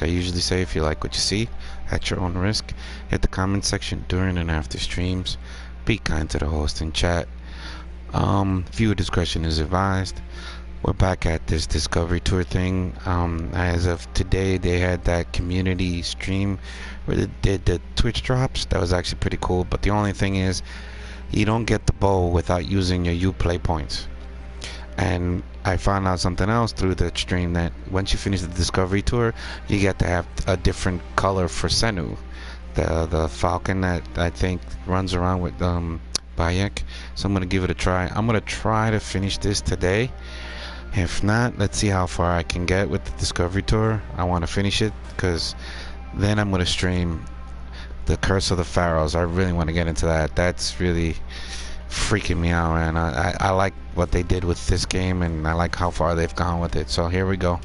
like I usually say, if you like what you see, at your own risk, hit the comment section during and after streams. Be kind to the host and chat. Viewer discretion is advised. We're back at this Discovery Tour thing. As of today, they had that community stream where they did the Twitch drops. That was actually pretty cool. But the only thing is, you don't get the bow without using your Uplay points. And I found out something else through the stream, that once you finish the Discovery Tour, you get to have a different color for Senu, the falcon that I think runs around with Bayek. So I'm gonna give it a try. I'm gonna try to finish this today. If not, let's see how far I can get with the Discovery Tour. I want to finish it because then I'm gonna stream the Curse of the Pharaohs. I really want to get into that. That's really freaking me out, man. I like what they did with this game, and I like how far they've gone with it. So here we go.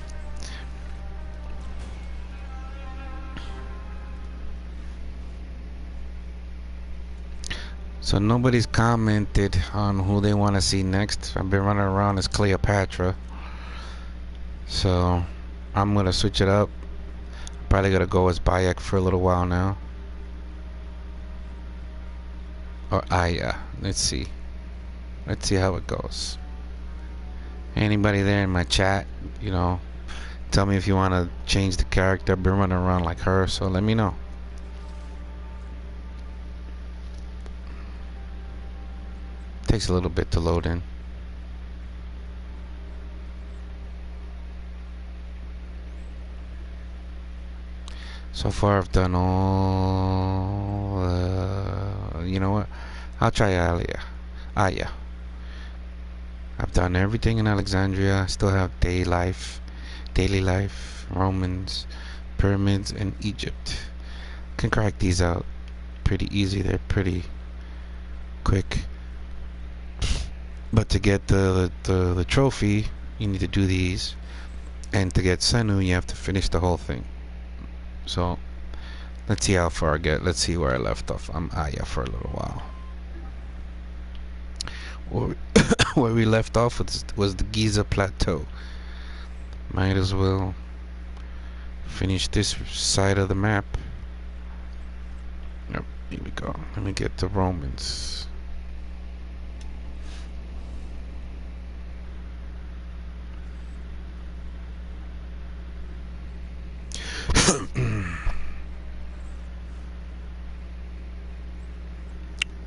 So nobody's commented on who they want to see next. I've been running around as Cleopatra, so I'm gonna switch it up. Probably gonna go as Bayek for a little while now, or Aya. Let's see how it goes. Anybody there in my chat, you know, tell me if you want to change the character. I've been running around like her, so let me know. Takes a little bit to load in. So far I've done all, you know what, I'll try Aya. I've done everything in Alexandria. I still have daily life, Romans, pyramids, and Egypt. Can crack these out pretty easy. They're pretty quick. But to get the trophy, you need to do these, and to get Senu, you have to finish the whole thing. So let's see how far I get. Let's see where I left off. I'm Aya for a little while. Where we left off was the Giza Plateau. Might as well finish this side of the map. Yep, here we go. Let me get the Romans.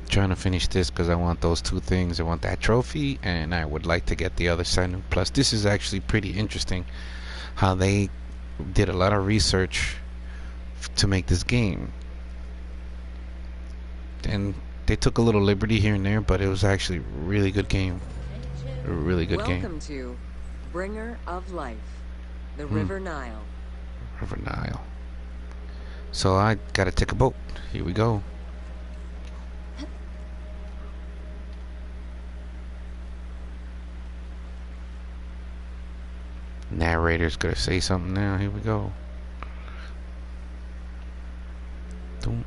Trying to finish this because I want those two things. I want that trophy, and I would like to get the other Senu. Plus, this is actually pretty interesting how they did a lot of research to make this game, and they took a little liberty here and there, but it was actually a really good game. A really good game. Welcome to Bringer of Life, the River Nile. River Nile. So I gotta take a boat. Here we go. Narrator's gonna say something now. Here we go. Boom.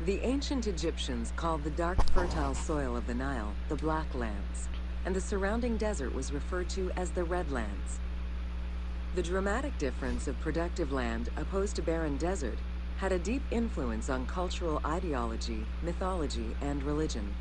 The ancient Egyptians called the dark fertile soil of the Nile the Black Lands, and the surrounding desert was referred to as the Red Lands. The dramatic difference of productive land opposed to barren desert had a deep influence on cultural ideology, mythology, and religion.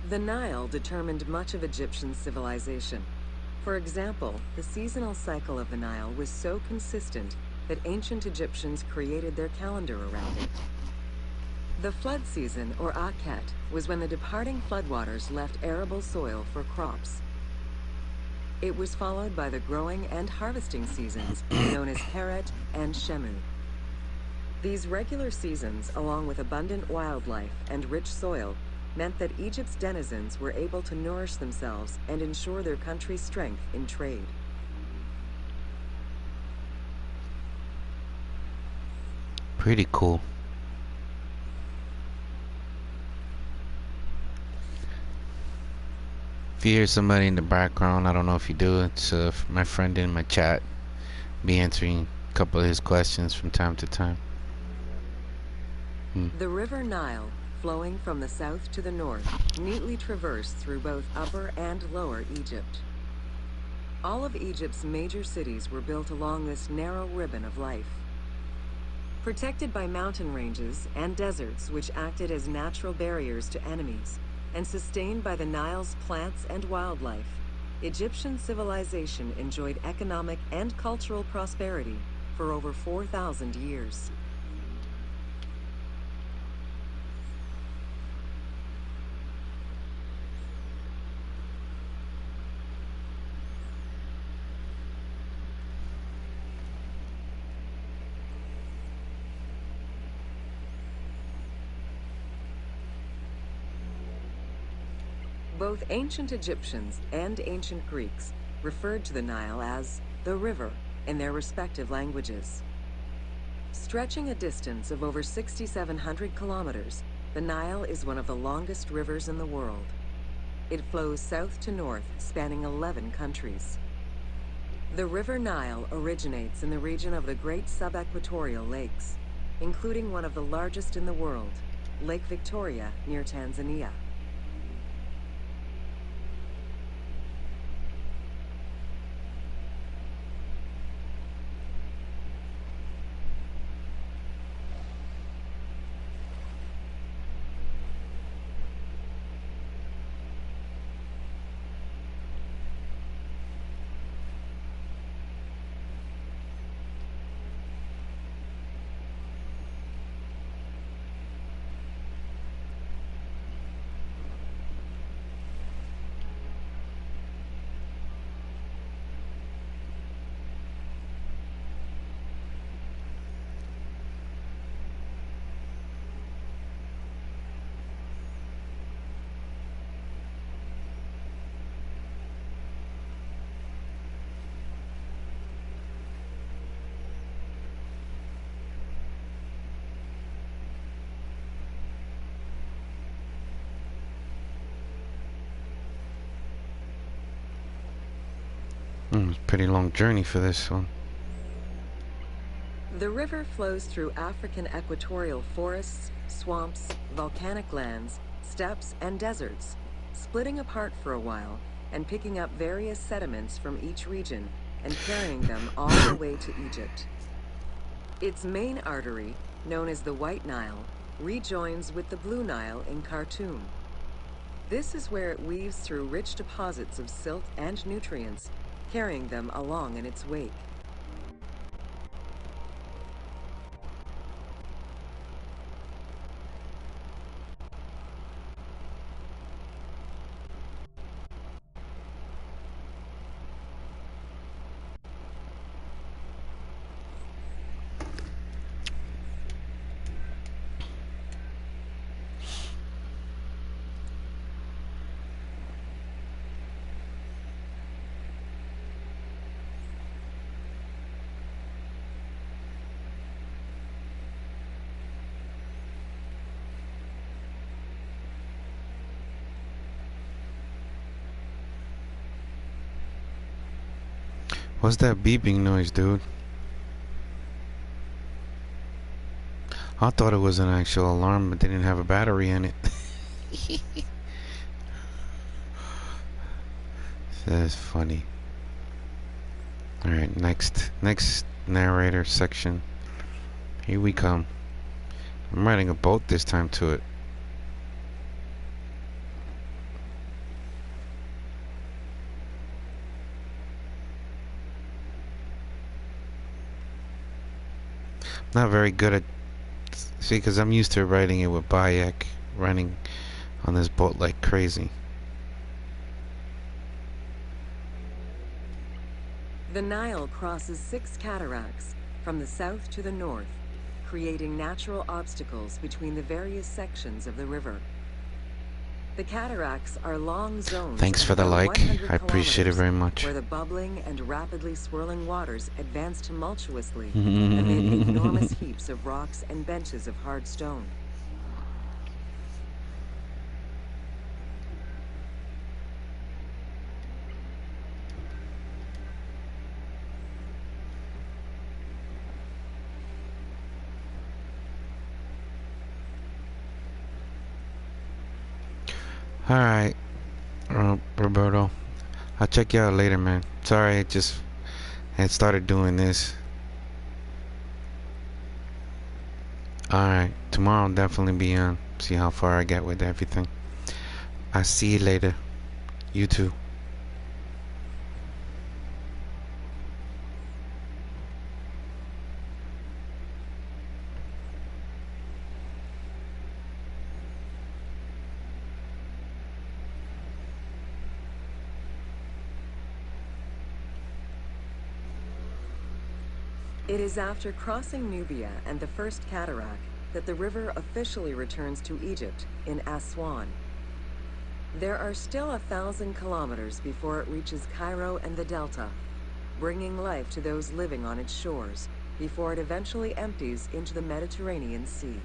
The Nile determined much of Egyptian civilization. For example, the seasonal cycle of the Nile was so consistent that ancient Egyptians created their calendar around it. The flood season, or Akhet, was when the departing floodwaters left arable soil for crops. It was followed by the growing and harvesting seasons, known as Heret and Shemu. These regular seasons, along with abundant wildlife and rich soil, meant that Egypt's denizens were able to nourish themselves and ensure their country's strength in trade. Pretty cool. If you hear somebody in the background, I don't know if you do, it's my friend in my chat. Be answering couple of his questions from time to time. The River Nile, flowing from the south to the north, neatly traversed through both Upper and Lower Egypt. All of Egypt's major cities were built along this narrow ribbon of life. Protected by mountain ranges and deserts which acted as natural barriers to enemies, and sustained by the Nile's plants and wildlife, Egyptian civilization enjoyed economic and cultural prosperity for over 4,000 years. Both ancient Egyptians and ancient Greeks referred to the Nile as the river in their respective languages. Stretching a distance of over 6,700 kilometers, the Nile is one of the longest rivers in the world. It flows south to north, spanning 11 countries. The River Nile originates in the region of the Great Subequatorial Lakes, including one of the largest in the world, Lake Victoria near Tanzania. It's a pretty long journey for this one. The river flows through African equatorial forests, swamps, volcanic lands, steppes, and deserts, splitting apart for a while and picking up various sediments from each region and carrying them all the way to Egypt. Its main artery, known as the White Nile, rejoins with the Blue Nile in Khartoum. This is where it weaves through rich deposits of silt and nutrients, carrying them along in its wake. What's that beeping noise, dude? I thought it was an actual alarm, but they didn't have a battery in it. That's funny. Alright, next narrator section. Here we come. I'm riding a boat this time to it. Not very good at... See, because I'm used to riding it with Bayek, running on this boat like crazy. The Nile crosses 6 cataracts from the south to the north, creating natural obstacles between the various sections of the river. The cataracts are long zones. Thanks for the like. I appreciate it very much. Where the bubbling and rapidly swirling waters advance tumultuously amid enormous heaps of rocks and benches of hard stone. Alright, Roberto. I'll check you out later, man. Sorry, I just had started doing this. Alright, tomorrow I'll definitely be on. See how far I get with everything. I'll see you later. You too. It is after crossing Nubia and the First Cataract that the river officially returns to Egypt in Aswan. There are still 1,000 kilometers before it reaches Cairo and the Delta, bringing life to those living on its shores before it eventually empties into the Mediterranean Sea.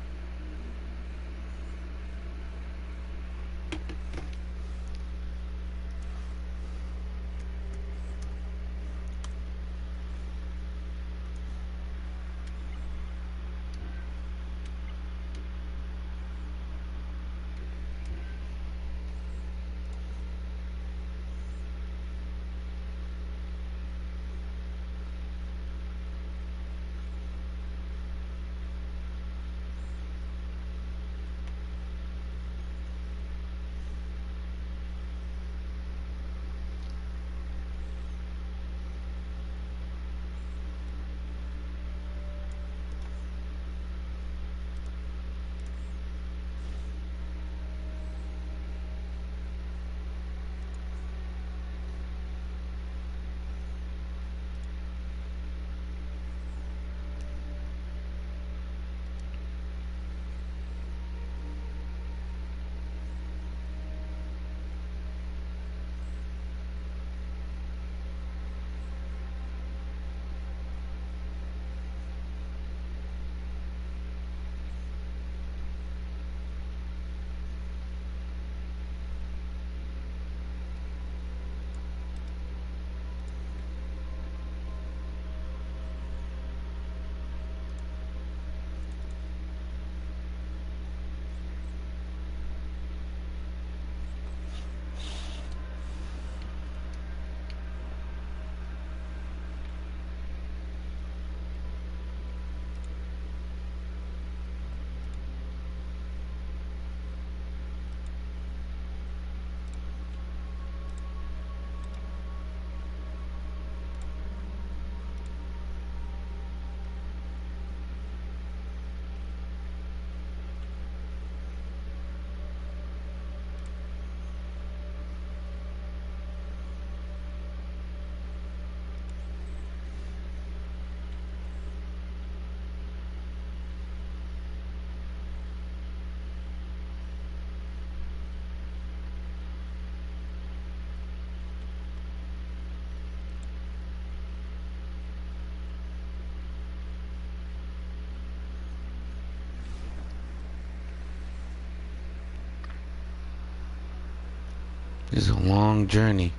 This is a long journey.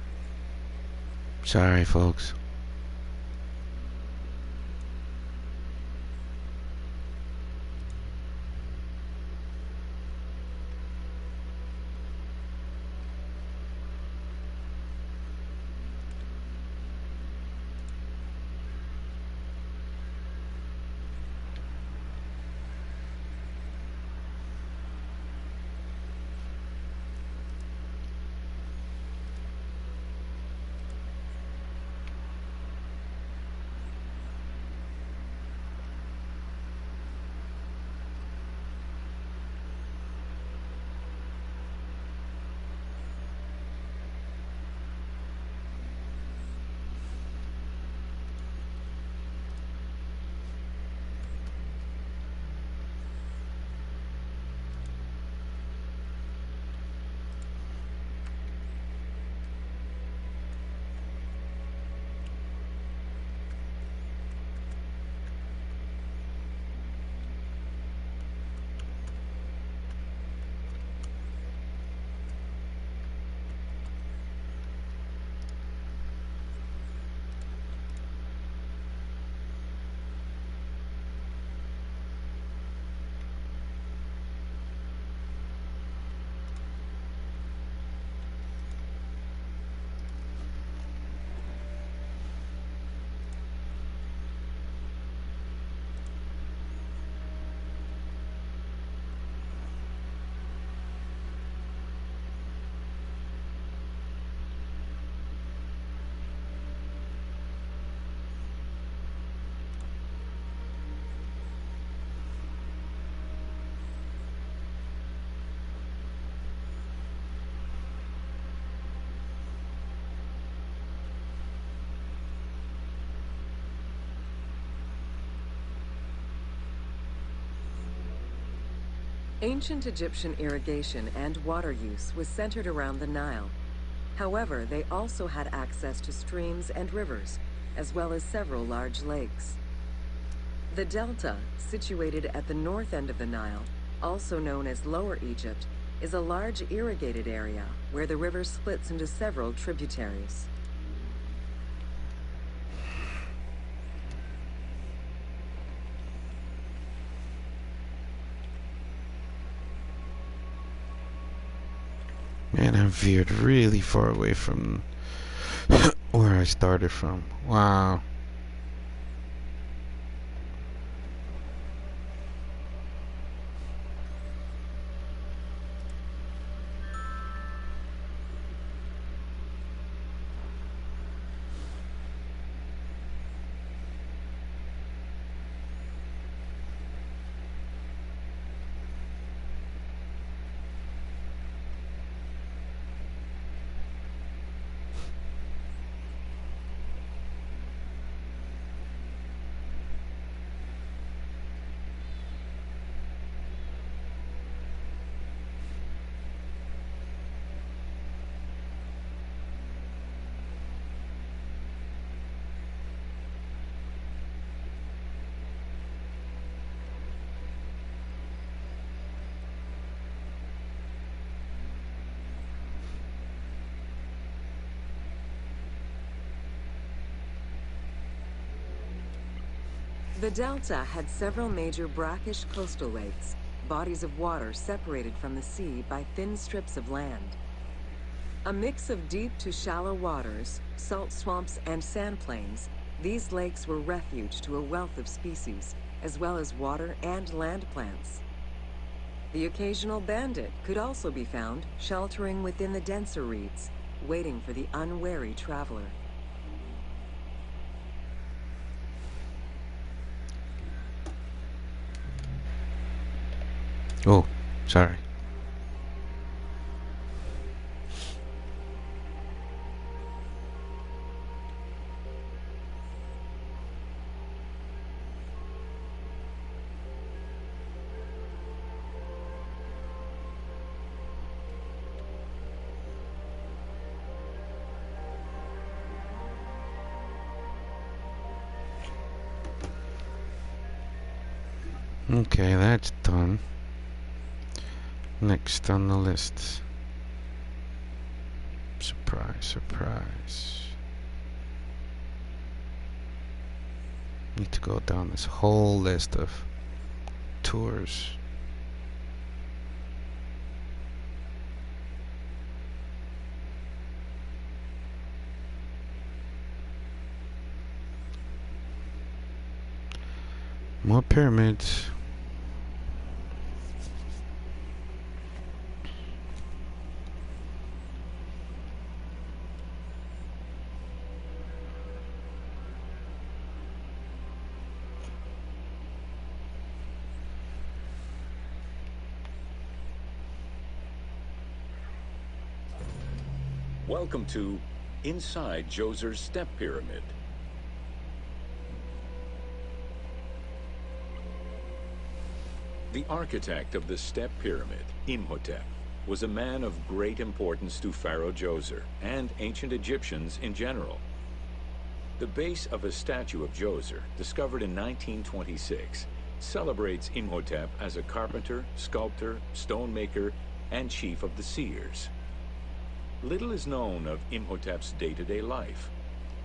Sorry, folks. Ancient Egyptian irrigation and water use was centered around the Nile. However, they also had access to streams and rivers, as well as several large lakes. The delta, situated at the north end of the Nile, also known as Lower Egypt, is a large irrigated area where the river splits into several tributaries. Man, I veered really far away from where I started from. Wow. The delta had several major brackish coastal lakes, bodies of water separated from the sea by thin strips of land. A mix of deep to shallow waters, salt swamps, and sand plains, these lakes were refuge to a wealth of species, as well as water and land plants. The occasional bandit could also be found sheltering within the denser reeds, waiting for the unwary traveler. Oh, sorry. Okay, that's done. Next on the list. Surprise, surprise. Need to go down this whole list of tours. More pyramids. Welcome to Inside Djoser's Step Pyramid. The architect of the Step Pyramid, Imhotep, was a man of great importance to Pharaoh Djoser and ancient Egyptians in general. The base of a statue of Djoser, discovered in 1926, celebrates Imhotep as a carpenter, sculptor, stonemaker, and chief of the seers. Little is known of Imhotep's day-to-day life.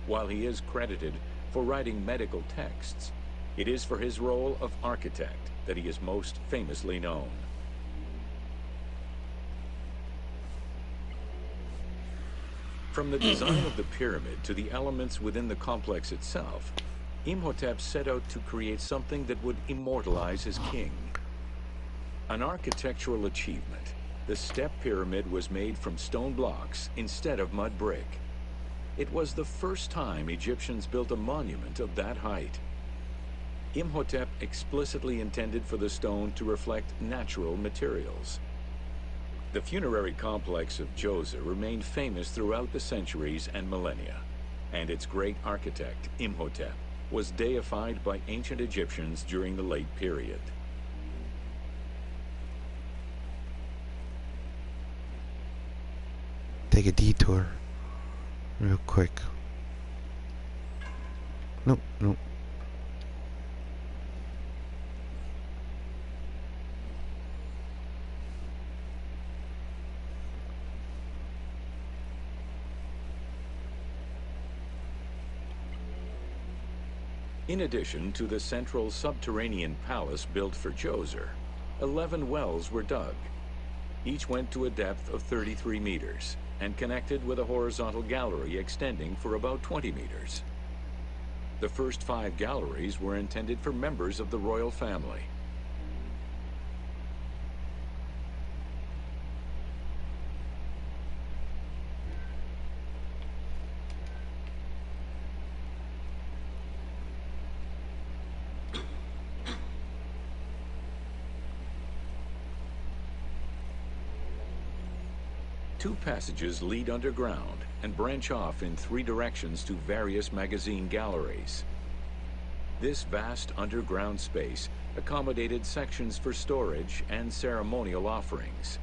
While he is credited for writing medical texts, it is for his role of architect that he is most famously known. From the design of the pyramid to the elements within the complex itself, Imhotep set out to create something that would immortalize his king. An architectural achievement, the Step Pyramid was made from stone blocks instead of mud brick. It was the first time Egyptians built a monument of that height. Imhotep explicitly intended for the stone to reflect natural materials. The funerary complex of Djoser remained famous throughout the centuries and millennia, and its great architect, Imhotep, was deified by ancient Egyptians during the late period. take a detour real quick. Nope, nope. In addition to the central subterranean palace built for Djoser, 11 wells were dug. Each went to a depth of 33 meters and connected with a horizontal gallery extending for about 20 meters. The first 5 galleries were intended for members of the royal family. Two passages lead underground and branch off in 3 directions to various magazine galleries. This vast underground space accommodated sections for storage and ceremonial offerings.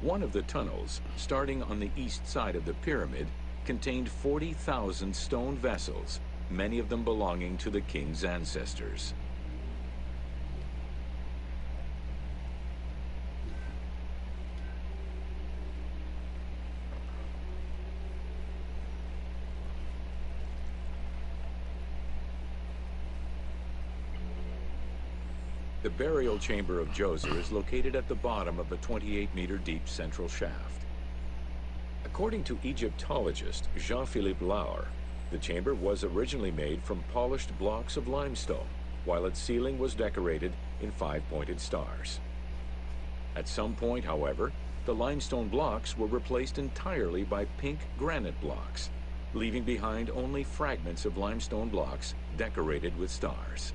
One of the tunnels, starting on the east side of the pyramid, contained 40,000 stone vessels, many of them belonging to the king's ancestors. The burial chamber of Djoser is located at the bottom of a 28-meter deep central shaft. According to Egyptologist Jean-Philippe Lauer, the chamber was originally made from polished blocks of limestone, while its ceiling was decorated in 5-pointed stars. At some point, however, the limestone blocks were replaced entirely by pink granite blocks, leaving behind only fragments of limestone blocks decorated with stars.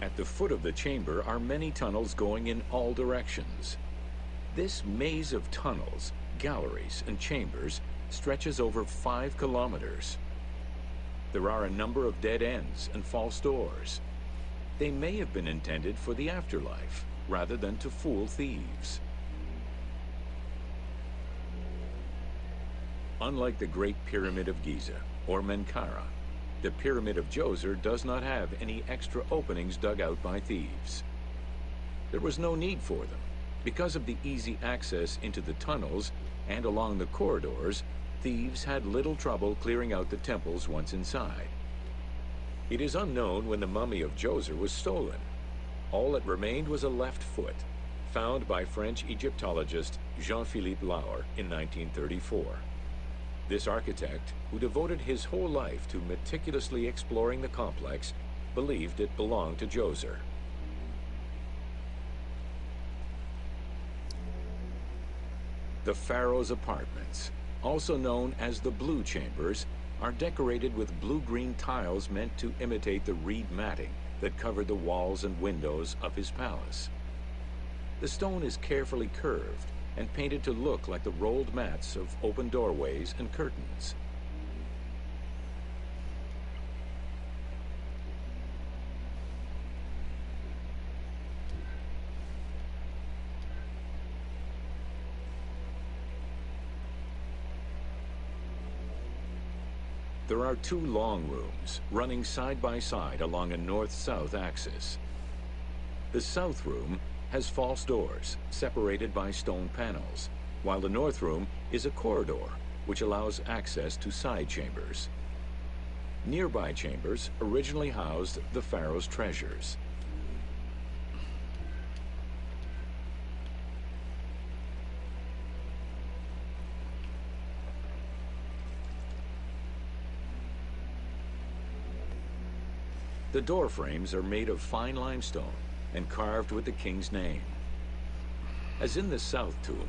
At the foot of the chamber are many tunnels going in all directions. This maze of tunnels, galleries, and chambers stretches over 5 kilometers. There are a number of dead ends and false doors. They may have been intended for the afterlife, rather than to fool thieves. Unlike the Great Pyramid of Giza, or Menkaure, the Pyramid of Djoser does not have any extra openings dug out by thieves. There was no need for them. Because of the easy access into the tunnels and along the corridors, thieves had little trouble clearing out the temples once inside. It is unknown when the mummy of Djoser was stolen. All that remained was a left foot, found by French Egyptologist Jean-Philippe Lauer in 1934. This architect, who devoted his whole life to meticulously exploring the complex, believed it belonged to Djoser. The Pharaoh's apartments, also known as the Blue Chambers, are decorated with blue-green tiles meant to imitate the reed matting that covered the walls and windows of his palace. The stone is carefully curved and painted to look like the rolled mats of open doorways and curtains. There are 2 long rooms running side by side along a north-south axis. The south room has false doors separated by stone panels, while the north room is a corridor which allows access to side chambers. Nearby chambers originally housed the pharaoh's treasures. The door frames are made of fine limestone and carved with the king's name. As in the south tomb,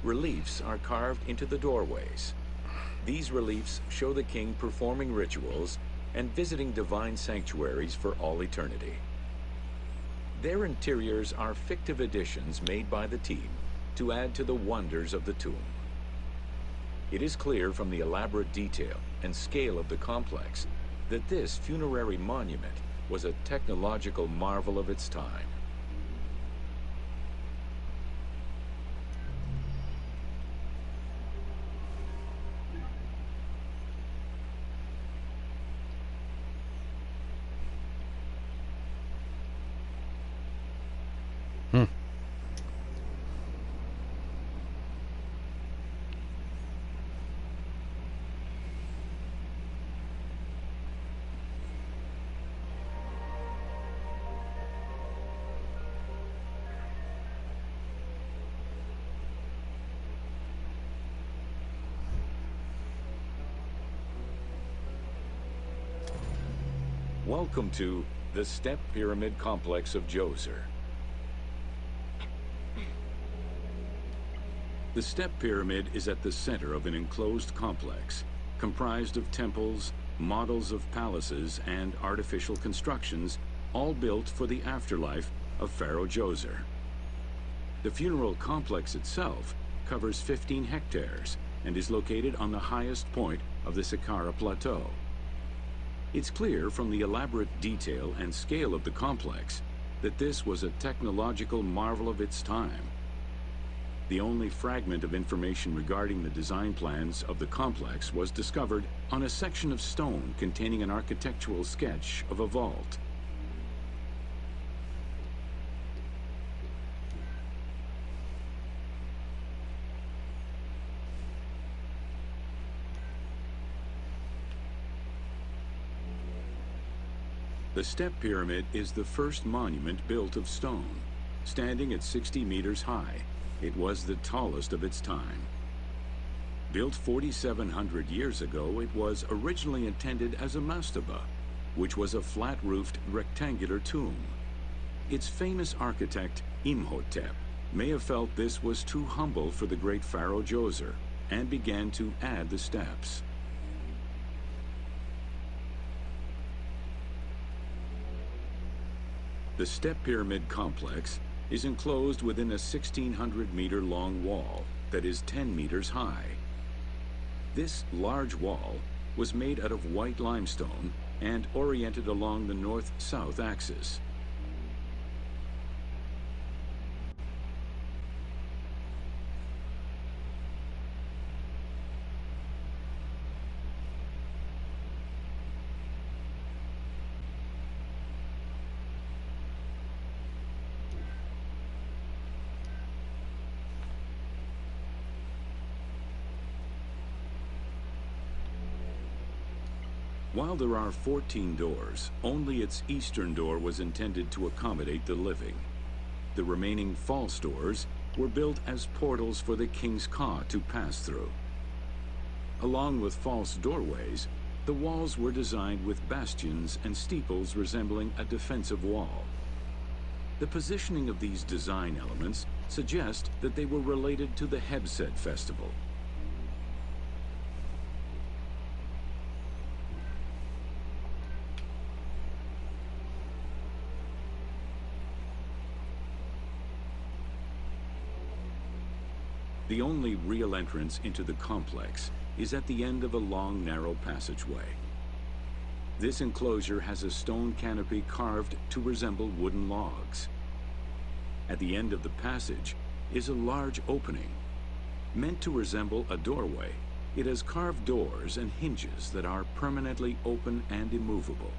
reliefs are carved into the doorways. These reliefs show the king performing rituals and visiting divine sanctuaries for all eternity. Their interiors are fictive additions made by the team to add to the wonders of the tomb. It is clear from the elaborate detail and scale of the complex that this funerary monument was a technological marvel of its time. Hmm. Welcome to the Step Pyramid Complex of Djoser. The Step Pyramid is at the center of an enclosed complex, comprised of temples, models of palaces, and artificial constructions, all built for the afterlife of Pharaoh Djoser. The funeral complex itself covers 15 hectares and is located on the highest point of the Saqqara Plateau. It's clear from the elaborate detail and scale of the complex that this was a technological marvel of its time. The only fragment of information regarding the design plans of the complex was discovered on a section of stone containing an architectural sketch of a vault. The Step Pyramid is the first monument built of stone, standing at 60 meters high. It was the tallest of its time. Built 4,700 years ago, it was originally intended as a mastaba, which was a flat-roofed rectangular tomb. Its famous architect, Imhotep, may have felt this was too humble for the great Pharaoh Djoser and began to add the steps. The Step Pyramid complex is enclosed within a 1,600-meter-long wall that is 10 meters high. This large wall was made out of white limestone and oriented along the north-south axis. While there are 14 doors, only its eastern door was intended to accommodate the living. The remaining false doors were built as portals for the king's ka to pass through. Along with false doorways, the walls were designed with bastions and steeples resembling a defensive wall. The positioning of these design elements suggests that they were related to the Hebsed festival. The only real entrance into the complex is at the end of a long, narrow passageway. This enclosure has a stone canopy carved to resemble wooden logs. At the end of the passage is a large opening. Meant to resemble a doorway, it has carved doors and hinges that are permanently open and immovable.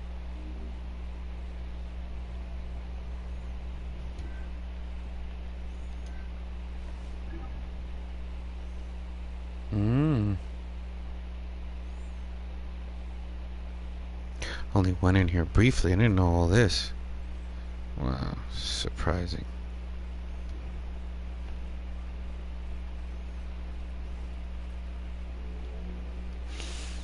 Only went in here briefly. I didn't know all this. Wow, surprising.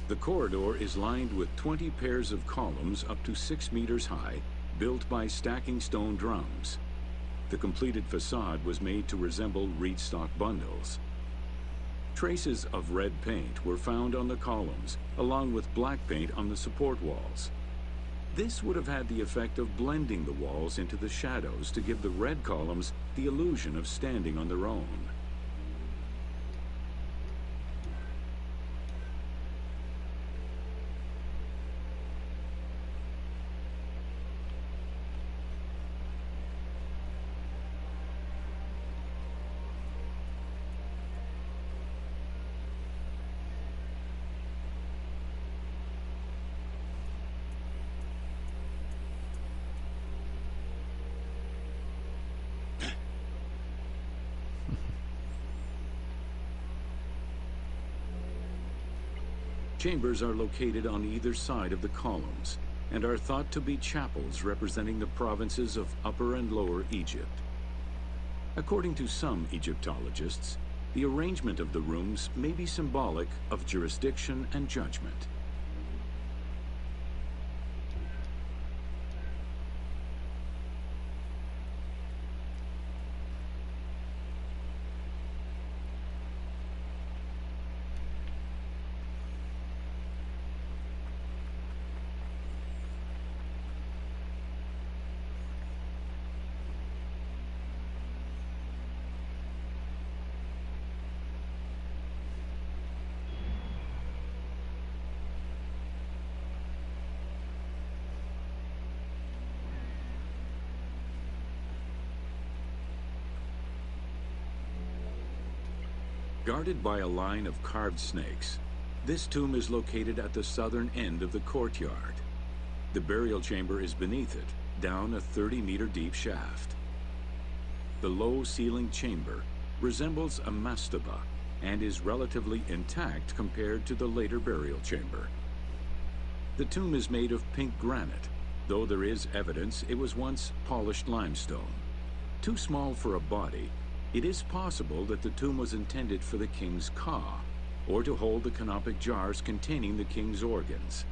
The corridor is lined with 20 pairs of columns up to 6 meters high, built by stacking stone drums. The completed facade was made to resemble reed stock bundles. Traces of red paint were found on the columns, along with black paint on the support walls. This would have had the effect of blending the walls into the shadows to give the red columns the illusion of standing on their own. Chambers are located on either side of the columns and are thought to be chapels representing the provinces of Upper and Lower Egypt. According to some Egyptologists, the arrangement of the rooms may be symbolic of jurisdiction and judgment. Guarded by a line of carved snakes, this tomb is located at the southern end of the courtyard. The burial chamber is beneath it, down a 30-meter deep shaft. The low-ceilinged chamber resembles a mastaba and is relatively intact compared to the later burial chamber. The tomb is made of pink granite, though there is evidence it was once polished limestone. Too small for a body, it is possible that the tomb was intended for the king's ka, or to hold the canopic jars containing the king's organs.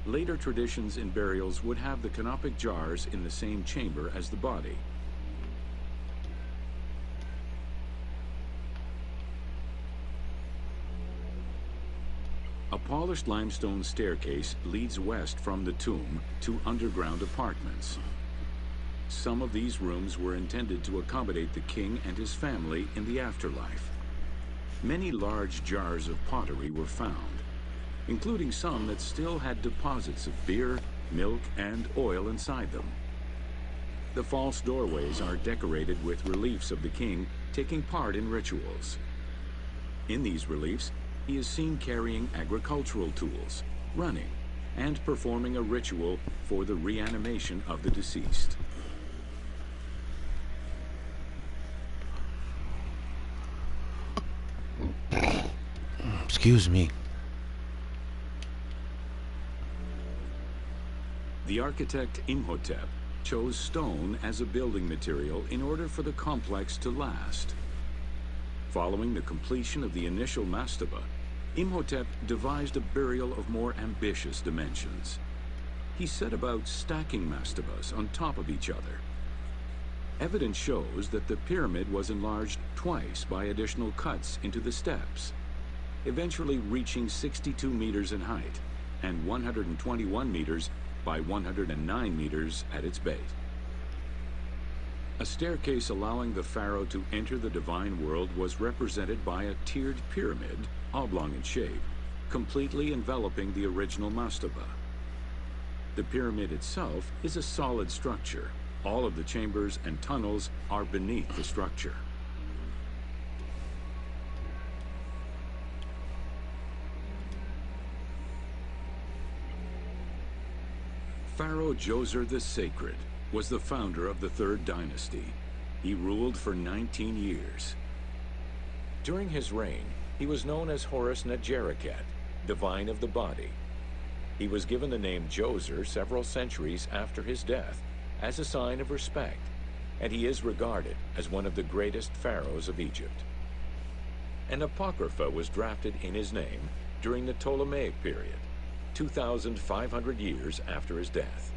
Later traditions in burials would have the canopic jars in the same chamber as the body. A polished limestone staircase leads west from the tomb to underground apartments. Some of these rooms were intended to accommodate the king and his family in the afterlife. Many large jars of pottery were found, including some that still had deposits of beer, milk, and oil inside them. The false doorways are decorated with reliefs of the king taking part in rituals. In these reliefs, he is seen carrying agricultural tools, running, and performing a ritual for the reanimation of the deceased. Excuse me. The architect Imhotep chose stone as a building material in order for the complex to last. Following the completion of the initial mastaba, Imhotep devised a burial of more ambitious dimensions. He set about stacking mastabas on top of each other. Evidence shows that the pyramid was enlarged twice by additional cuts into the steps, eventually reaching 62 meters in height and 121 meters by 109 meters at its base. A staircase allowing the pharaoh to enter the divine world was represented by a tiered pyramid, oblong in shape, completely enveloping the original mastaba. The pyramid itself is a solid structure. All of the chambers and tunnels are beneath the structure. Pharaoh Djoser the Sacred was the founder of the Third Dynasty. He ruled for 19 years. During his reign, he was known as Horus Nedjeraket, divine of the body. He was given the name Djoser several centuries after his death as a sign of respect, and he is regarded as one of the greatest pharaohs of Egypt. An apocrypha was drafted in his name during the Ptolemaic period, 2,500 years after his death.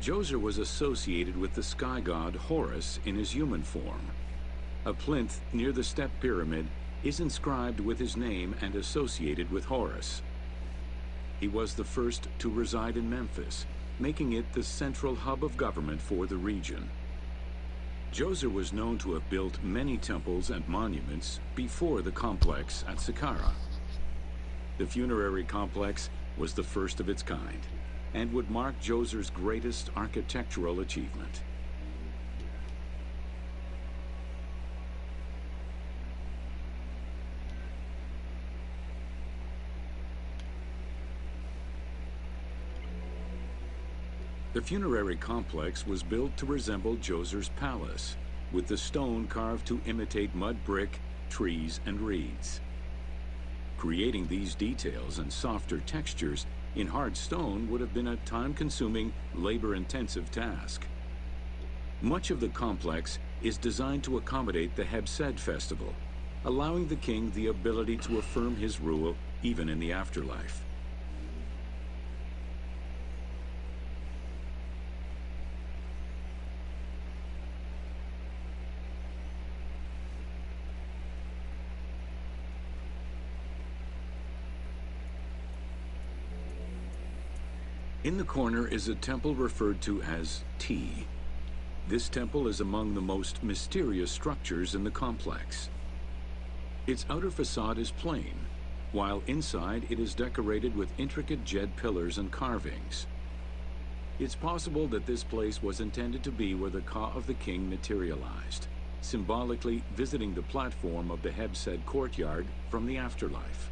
Djoser was associated with the sky god Horus in his human form. A plinth near the step pyramid is inscribed with his name and associated with Horus. He was the first to reside in Memphis, making it the central hub of government for the region. Djoser was known to have built many temples and monuments before the complex at Saqqara. The funerary complex was the first of its kind and would mark Djoser's greatest architectural achievement. The funerary complex was built to resemble Djoser's palace. with the stone carved to imitate mud brick, trees, and reeds. Creating these details and softer textures in hard stone would have been a time-consuming, labor-intensive task. Much of the complex is designed to accommodate the Hebsed festival, allowing the king the ability to affirm his rule even in the afterlife. In the corner is a temple referred to as T. This temple is among the most mysterious structures in the complex. Its outer facade is plain, while inside it is decorated with intricate jed pillars and carvings. It's possible that this place was intended to be where the Ka of the king materialized, symbolically visiting the platform of the Hebsed courtyard from the afterlife.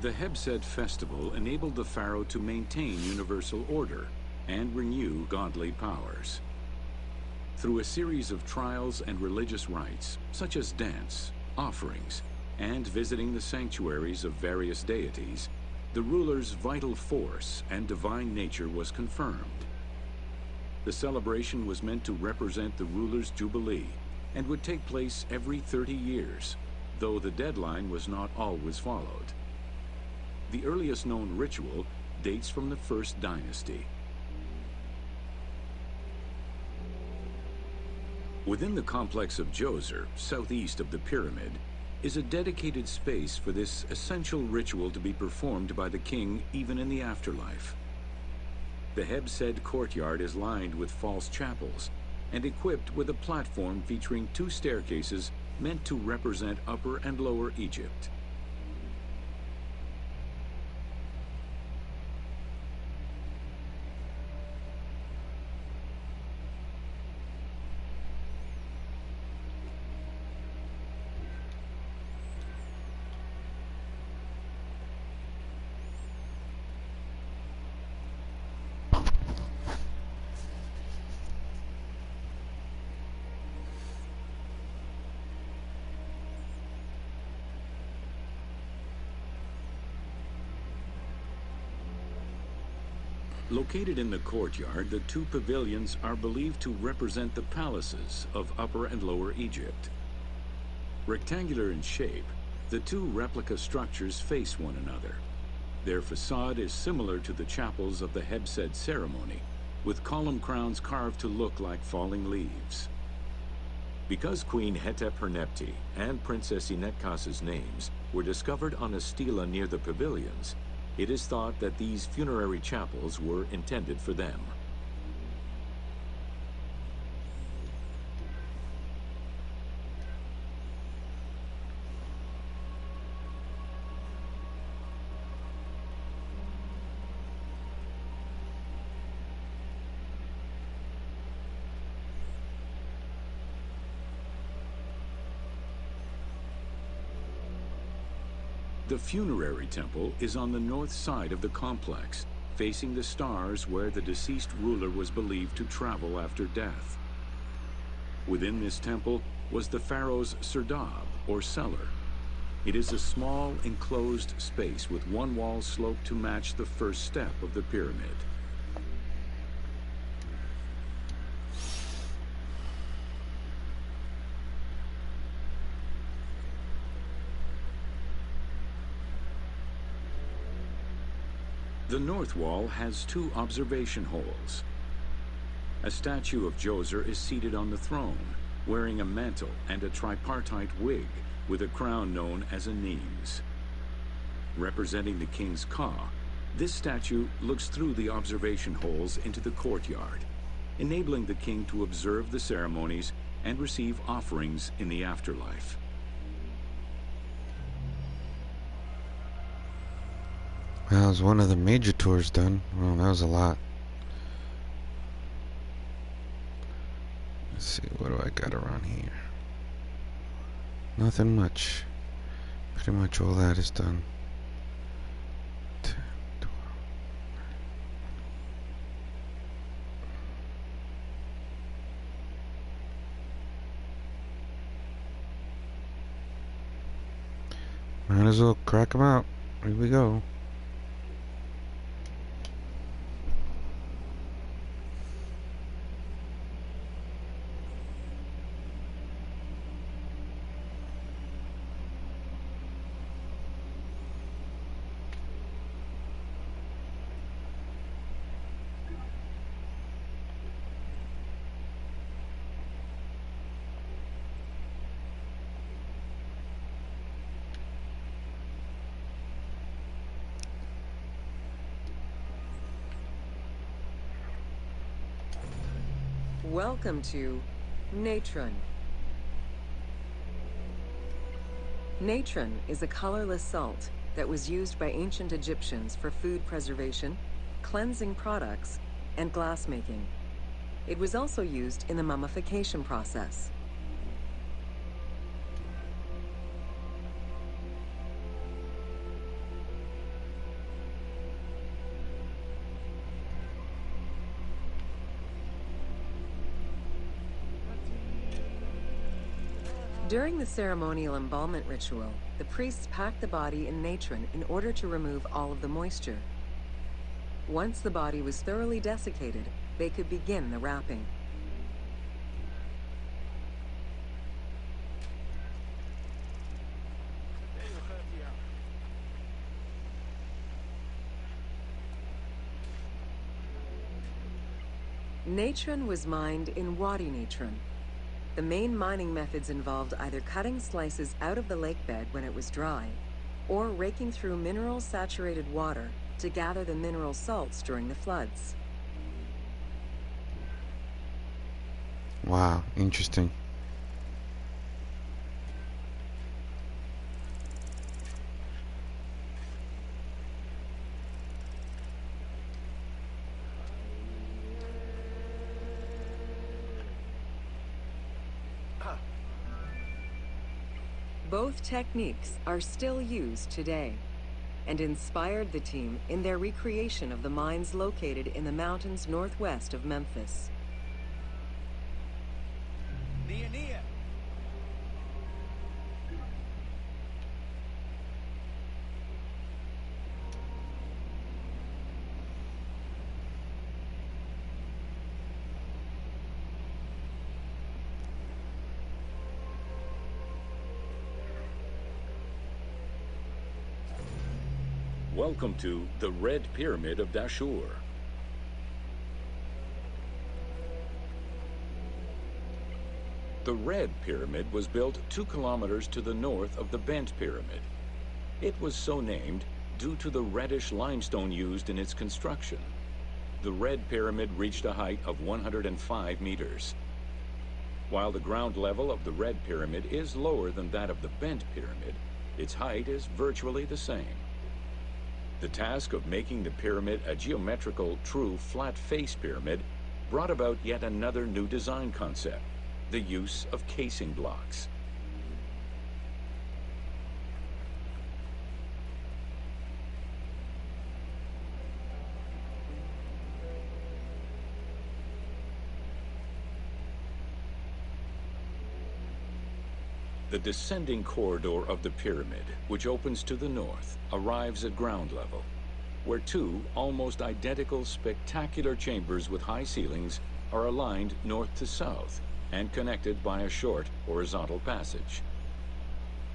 The Hebsed festival enabled the pharaoh to maintain universal order and renew godly powers. Through a series of trials and religious rites, such as dance, offerings, and visiting the sanctuaries of various deities, the ruler's vital force and divine nature was confirmed. The celebration was meant to represent the ruler's jubilee and would take place every 30 years, though the deadline was not always followed. The earliest known ritual dates from the First Dynasty. Within the complex of Djoser, southeast of the pyramid, is a dedicated space for this essential ritual to be performed by the king even in the afterlife. The Hebsed courtyard is lined with false chapels and equipped with a platform featuring 2 staircases meant to represent Upper and Lower Egypt. Located in the courtyard, the 2 pavilions are believed to represent the palaces of Upper and Lower Egypt. Rectangular in shape, the 2 replica structures face one another. Their facade is similar to the chapels of the Hebsed ceremony, with column crowns carved to look like falling leaves. Because Queen Hetep-Hernepti and Princess Inetkas's names were discovered on a stela near the pavilions, it is thought that these funerary chapels were intended for them. The funerary temple is on the north side of the complex, facing the stars where the deceased ruler was believed to travel after death. Within this temple was the pharaoh's serdab, or cellar. It is a small, enclosed space with one wall sloped to match the first step of the pyramid. The north wall has 2 observation holes. A statue of Djoser is seated on the throne, wearing a mantle and a tripartite wig with a crown known as a Nemes. Representing the king's Ka, this statue looks through the observation holes into the courtyard, enabling the king to observe the ceremonies and receive offerings in the afterlife. Well, that was one of the major tours done. Well, that was a lot. see, what do I got around here? Nothing much. Pretty much all that is done. Might as well crack them out. Here we go. Welcome to natron. Natron is a colorless salt that was used by ancient Egyptians for food preservation, cleansing products, and glassmaking. It was also used in the mummification process. During the ceremonial embalmment ritual, the priests packed the body in natron in order to remove all of the moisture. Once the body was thoroughly desiccated, they could begin the wrapping. Natron was mined in Wadi Natron. The main mining methods involved either cutting slices out of the lake bed when it was dry, or raking through mineral-saturated water to gather the mineral salts during the floods. Wow, interesting. Both techniques are still used today and inspired the team in their recreation of the mines located in the mountains northwest of Memphis. Welcome to the Red Pyramid of Dashur. The Red Pyramid was built 2 kilometers to the north of the Bent Pyramid. It was so named due to the reddish limestone used in its construction. The Red Pyramid reached a height of 105 meters. While the ground level of the Red Pyramid is lower than that of the Bent Pyramid, its height is virtually the same. The task of making the pyramid a geometrical, true flat-face pyramid brought about yet another new design concept: the use of casing blocks. The descending corridor of the pyramid, which opens to the north, arrives at ground level, where 2 almost identical spectacular chambers with high ceilings are aligned north to south and connected by a short horizontal passage.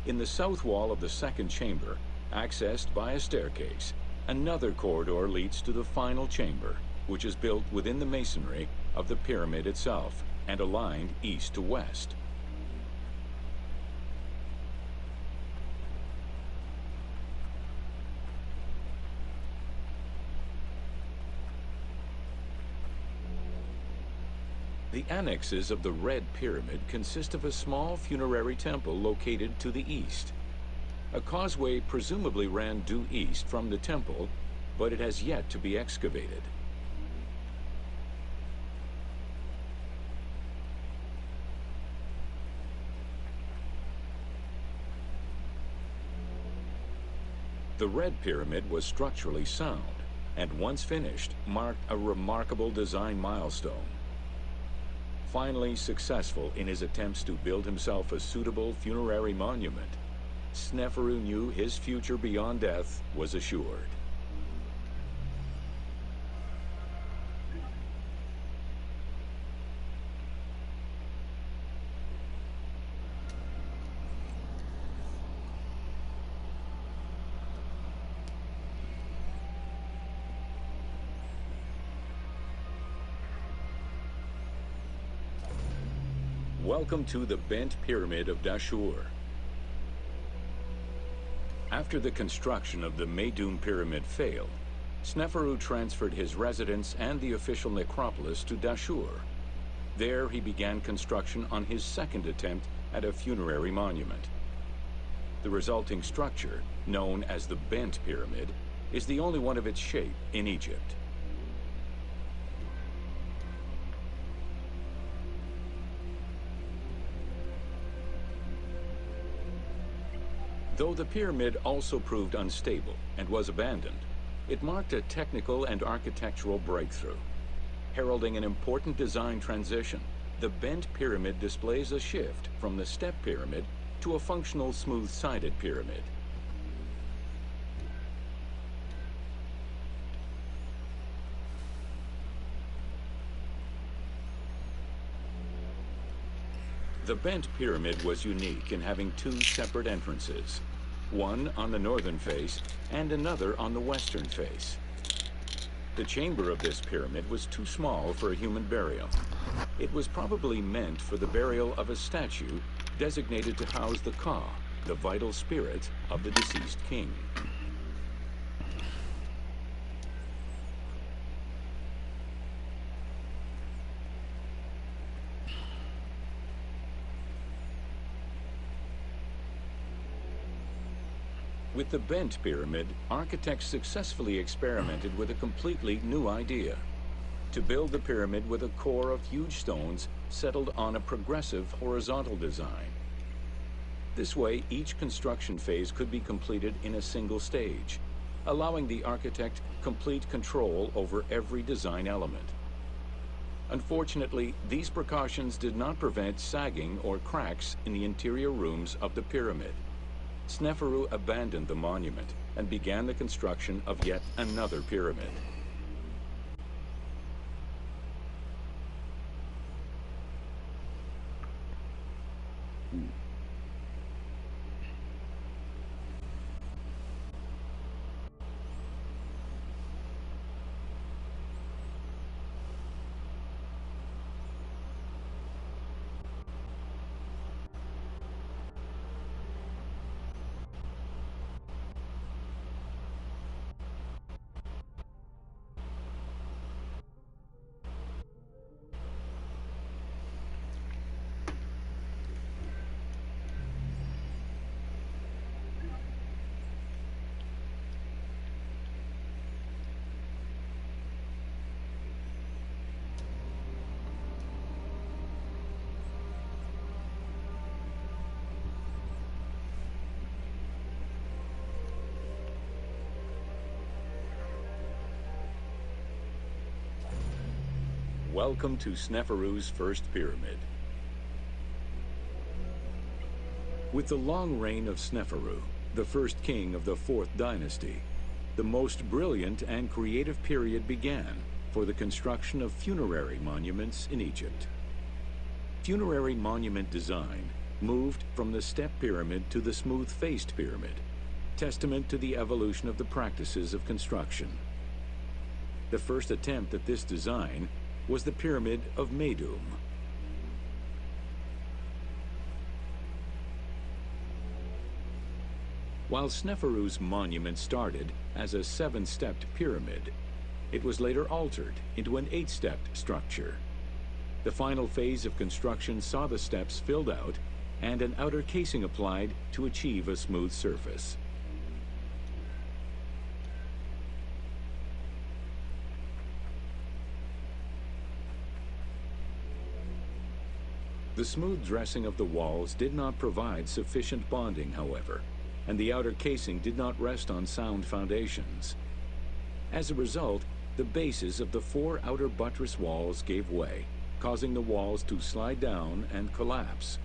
In the south wall of the second chamber, accessed by a staircase, another corridor leads to the final chamber, which is built within the masonry of the pyramid itself and aligned east to west. The annexes of the Red Pyramid consist of a small funerary temple located to the east. A causeway presumably ran due east from the temple, but it has yet to be excavated. The Red Pyramid was structurally sound, and once finished, marked a remarkable design milestone. Finally successful in his attempts to build himself a suitable funerary monument, Sneferu knew his future beyond death was assured. Welcome to the Bent Pyramid of Dashur. After the construction of the Meidum Pyramid failed, Sneferu transferred his residence and the official necropolis to Dashur. There he began construction on his second attempt at a funerary monument. The resulting structure, known as the Bent Pyramid, is the only one of its shape in Egypt. Though the pyramid also proved unstable and was abandoned, it marked a technical and architectural breakthrough. Heralding an important design transition, the Bent Pyramid displays a shift from the step pyramid to a functional smooth-sided pyramid. The Bent Pyramid was unique in having two separate entrances, one on the northern face and another on the western face. The chamber of this pyramid was too small for a human burial. It was probably meant for the burial of a statue designated to house the Ka, the vital spirit of the deceased king. With the Bent Pyramid, architects successfully experimented with a completely new idea: to build the pyramid with a core of huge stones settled on a progressive horizontal design. This way, each construction phase could be completed in a single stage, allowing the architect complete control over every design element. Unfortunately, these precautions did not prevent sagging or cracks in the interior rooms of the pyramid. Sneferu abandoned the monument and began the construction of yet another pyramid. Welcome to Sneferu's first pyramid. With the long reign of Sneferu, the first king of the Fourth Dynasty, the most brilliant and creative period began for the construction of funerary monuments in Egypt. Funerary monument design moved from the step pyramid to the smooth-faced pyramid, testament to the evolution of the practices of construction. The first attempt at this design was the Pyramid of Meidum. While Sneferu's monument started as a 7-stepped pyramid, it was later altered into an 8-stepped structure. The final phase of construction saw the steps filled out and an outer casing applied to achieve a smooth surface. The smooth dressing of the walls did not provide sufficient bonding, however. and the outer casing did not rest on sound foundations. As a result, the bases of the 4 outer buttress walls gave way, causing the walls to slide down and collapse.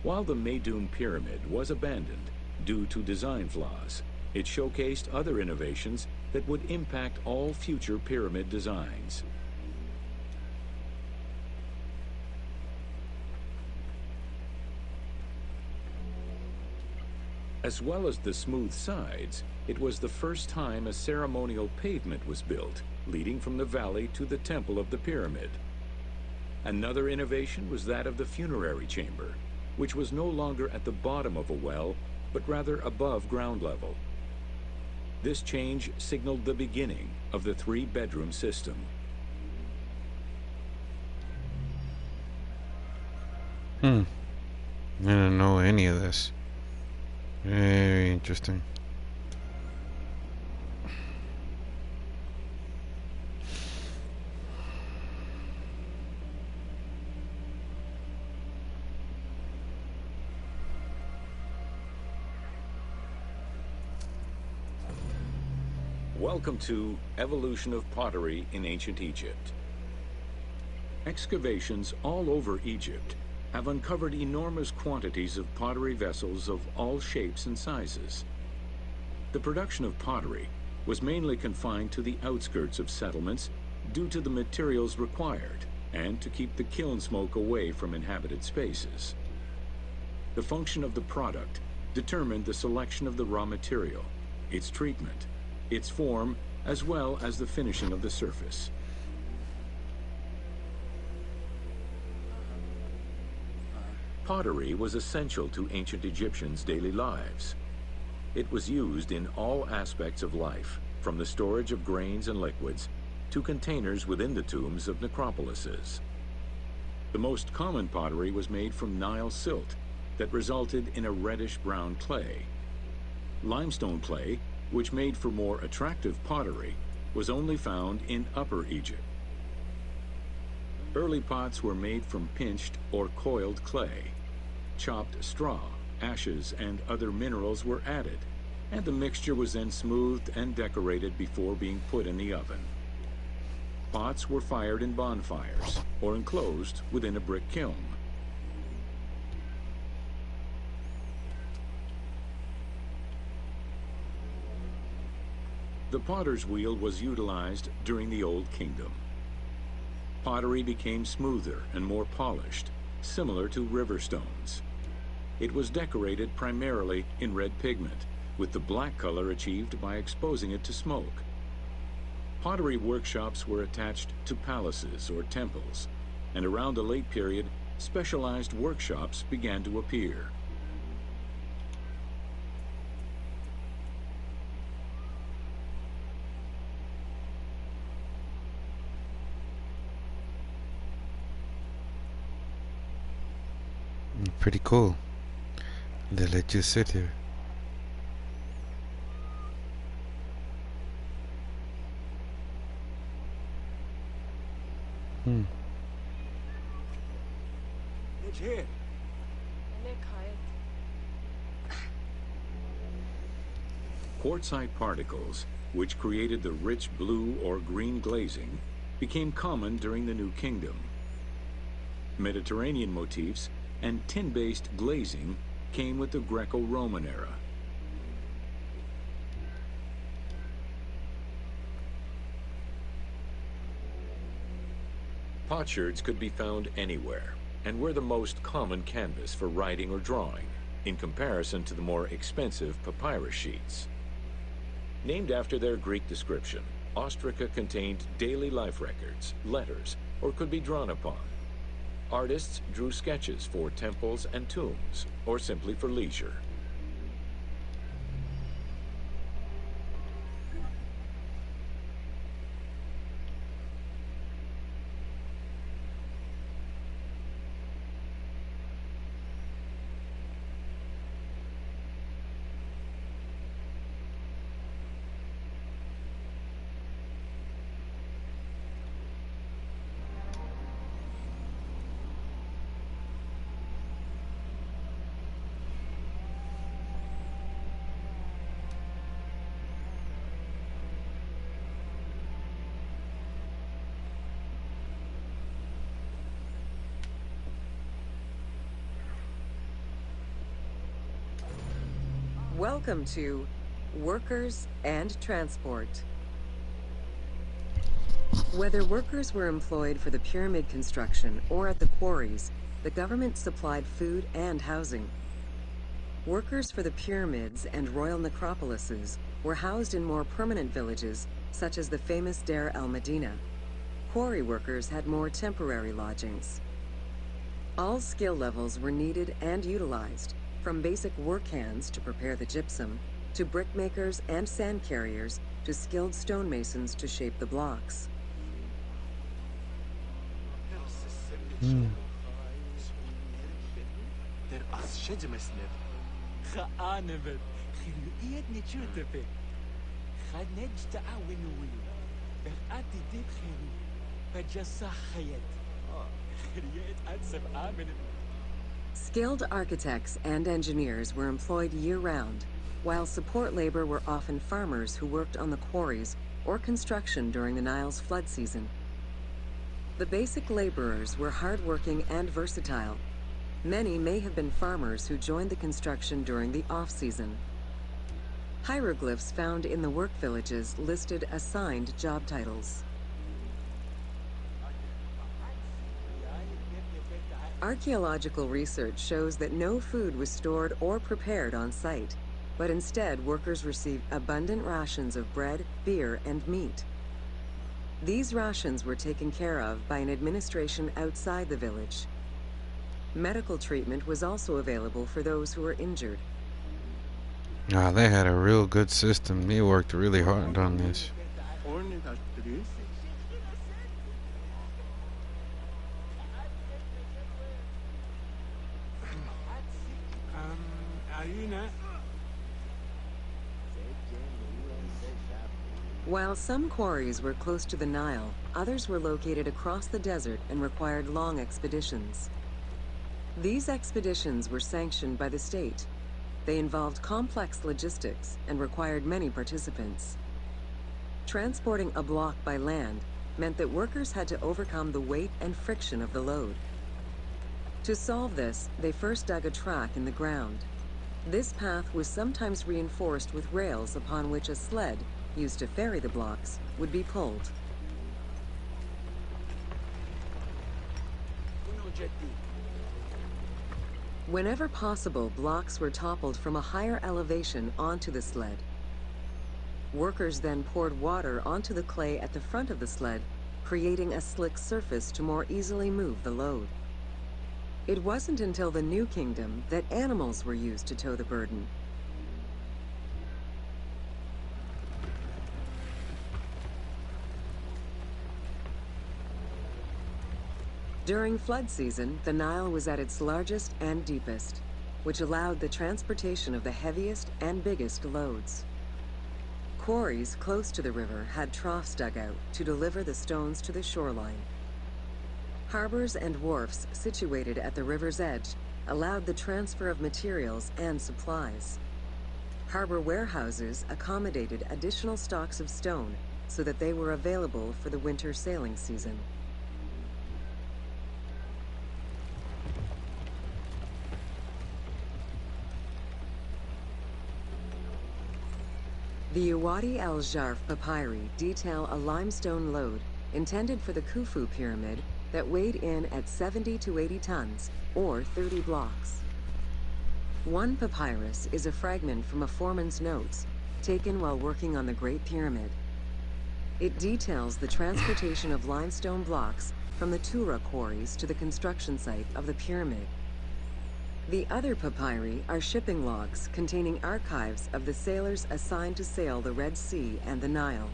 While the Meidum Pyramid was abandoned due to design flaws, it showcased other innovations that would impact all future pyramid designs. As well as the smooth sides, it was the first time a ceremonial pavement was built, leading from the valley to the temple of the pyramid. Another innovation was that of the funerary chamber, which was no longer at the bottom of a well, but rather above ground level. This change signaled the beginning of the 3-bedroom system. I didn't know any of this. Very interesting. Welcome to Evolution of Pottery in Ancient Egypt. Excavations all over Egypt have uncovered enormous quantities of pottery vessels of all shapes and sizes. The production of pottery was mainly confined to the outskirts of settlements due to the materials required and to keep the kiln smoke away from inhabited spaces. The function of the product determined the selection of the raw material, its treatment, its form, as well as the finishing of the surface. Pottery was essential to ancient Egyptians' daily lives. It was used in all aspects of life, from the storage of grains and liquids to containers within the tombs of necropolises. The most common pottery was made from Nile silt that resulted in a reddish-brown clay. Limestone clay, which made for more attractive pottery, was only found in Upper Egypt. Early pots were made from pinched or coiled clay. Chopped straw, ashes, and other minerals were added, and the mixture was then smoothed and decorated before being put in the oven. Pots were fired in bonfires or enclosed within a brick kiln. The potter's wheel was utilized during the Old Kingdom. Pottery became smoother and more polished, similar to river stones. It was decorated primarily in red pigment, with the black color achieved by exposing it to smoke. Pottery workshops were attached to palaces or temples, and around the late period, specialized workshops began to appear. Pretty cool. They let you sit here. It's here. Quartzite particles, which created the rich blue or green glazing, became common during the New Kingdom. Mediterranean motifs and tin-based glazing came with the Greco-Roman era. Potsherds could be found anywhere and were the most common canvas for writing or drawing, in comparison to the more expensive papyrus sheets. Named after their Greek description, ostraca contained daily life records, letters, or could be drawn upon. Artists drew sketches for temples and tombs, or simply for leisure. Welcome to Workers and Transport. Whether workers were employed for the pyramid construction or at the quarries, the government supplied food and housing. Workers for the pyramids and royal necropolises were housed in more permanent villages, such as the famous Deir el-Medina. Quarry workers had more temporary lodgings. All skill levels were needed and utilized, from basic work hands to prepare the gypsum, to brickmakers and sand carriers, to skilled stonemasons to shape the blocks. Skilled architects and engineers were employed year-round, while support labor were often farmers who worked on the quarries or construction during the Nile's flood season. The basic laborers were hardworking and versatile. Many may have been farmers who joined the construction during the off-season. Hieroglyphs found in the work villages listed assigned job titles. Archaeological research shows that no food was stored or prepared on site, but instead workers received abundant rations of bread, beer, and meat. These rations were taken care of by an administration outside the village. Medical treatment was also available for those who were injured. They had a real good system. They worked really hard on this. While some quarries were close to the Nile, others were located across the desert and required long expeditions. These expeditions were sanctioned by the state. They involved complex logistics and required many participants. Transporting a block by land meant that workers had to overcome the weight and friction of the load. To solve this, they first dug a track in the ground. This path was sometimes reinforced with rails upon which a sled, used to ferry the blocks, would be pulled. Whenever possible, blocks were toppled from a higher elevation onto the sled. Workers then poured water onto the clay at the front of the sled, creating a slick surface to more easily move the load. It wasn't until the New Kingdom that animals were used to tow the burden. During flood season, the Nile was at its largest and deepest, which allowed the transportation of the heaviest and biggest loads. Quarries close to the river had troughs dug out to deliver the stones to the shoreline. Harbors and wharfs situated at the river's edge allowed the transfer of materials and supplies. Harbor warehouses accommodated additional stocks of stone so that they were available for the winter sailing season. The Uwadi el-Jarf papyri detail a limestone load intended for the Khufu pyramid that weighed in at 70 to 80 tons, or 30 blocks. One papyrus is a fragment from a foreman's notes, taken while working on the Great Pyramid. It details the transportation of limestone blocks from the Tura quarries to the construction site of the pyramid. The other papyri are shipping logs containing archives of the sailors assigned to sail the Red Sea and the Nile.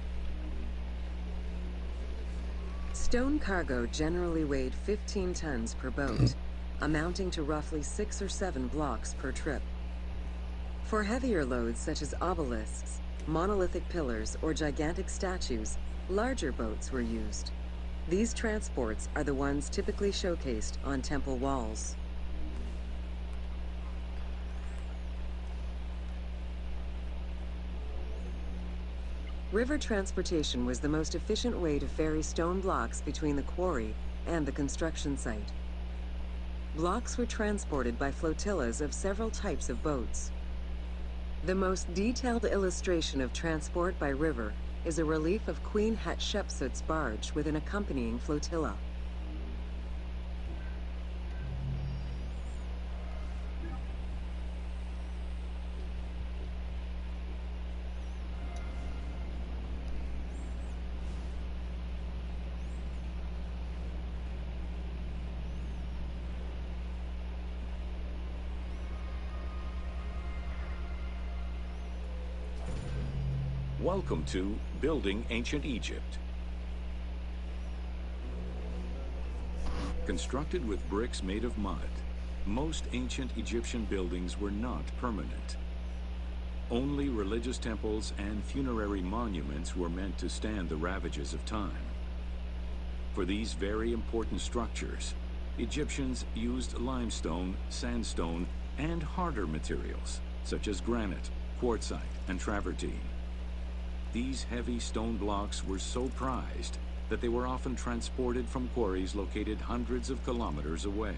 Stone cargo generally weighed 15 tons per boat, amounting to roughly 6 or 7 blocks per trip. For heavier loads such as obelisks, monolithic pillars, or gigantic statues, larger boats were used. These transports are the ones typically showcased on temple walls. River transportation was the most efficient way to ferry stone blocks between the quarry and the construction site. Blocks were transported by flotillas of several types of boats. The most detailed illustration of transport by river is a relief of Queen Hatshepsut's barge with an accompanying flotilla. Welcome to Building Ancient Egypt. Constructed with bricks made of mud, most ancient Egyptian buildings were not permanent. Only religious temples and funerary monuments were meant to stand the ravages of time. For these very important structures, Egyptians used limestone, sandstone, and harder materials, such as granite, quartzite, and travertine. These heavy stone blocks were so prized that they were often transported from quarries located hundreds of kilometers away.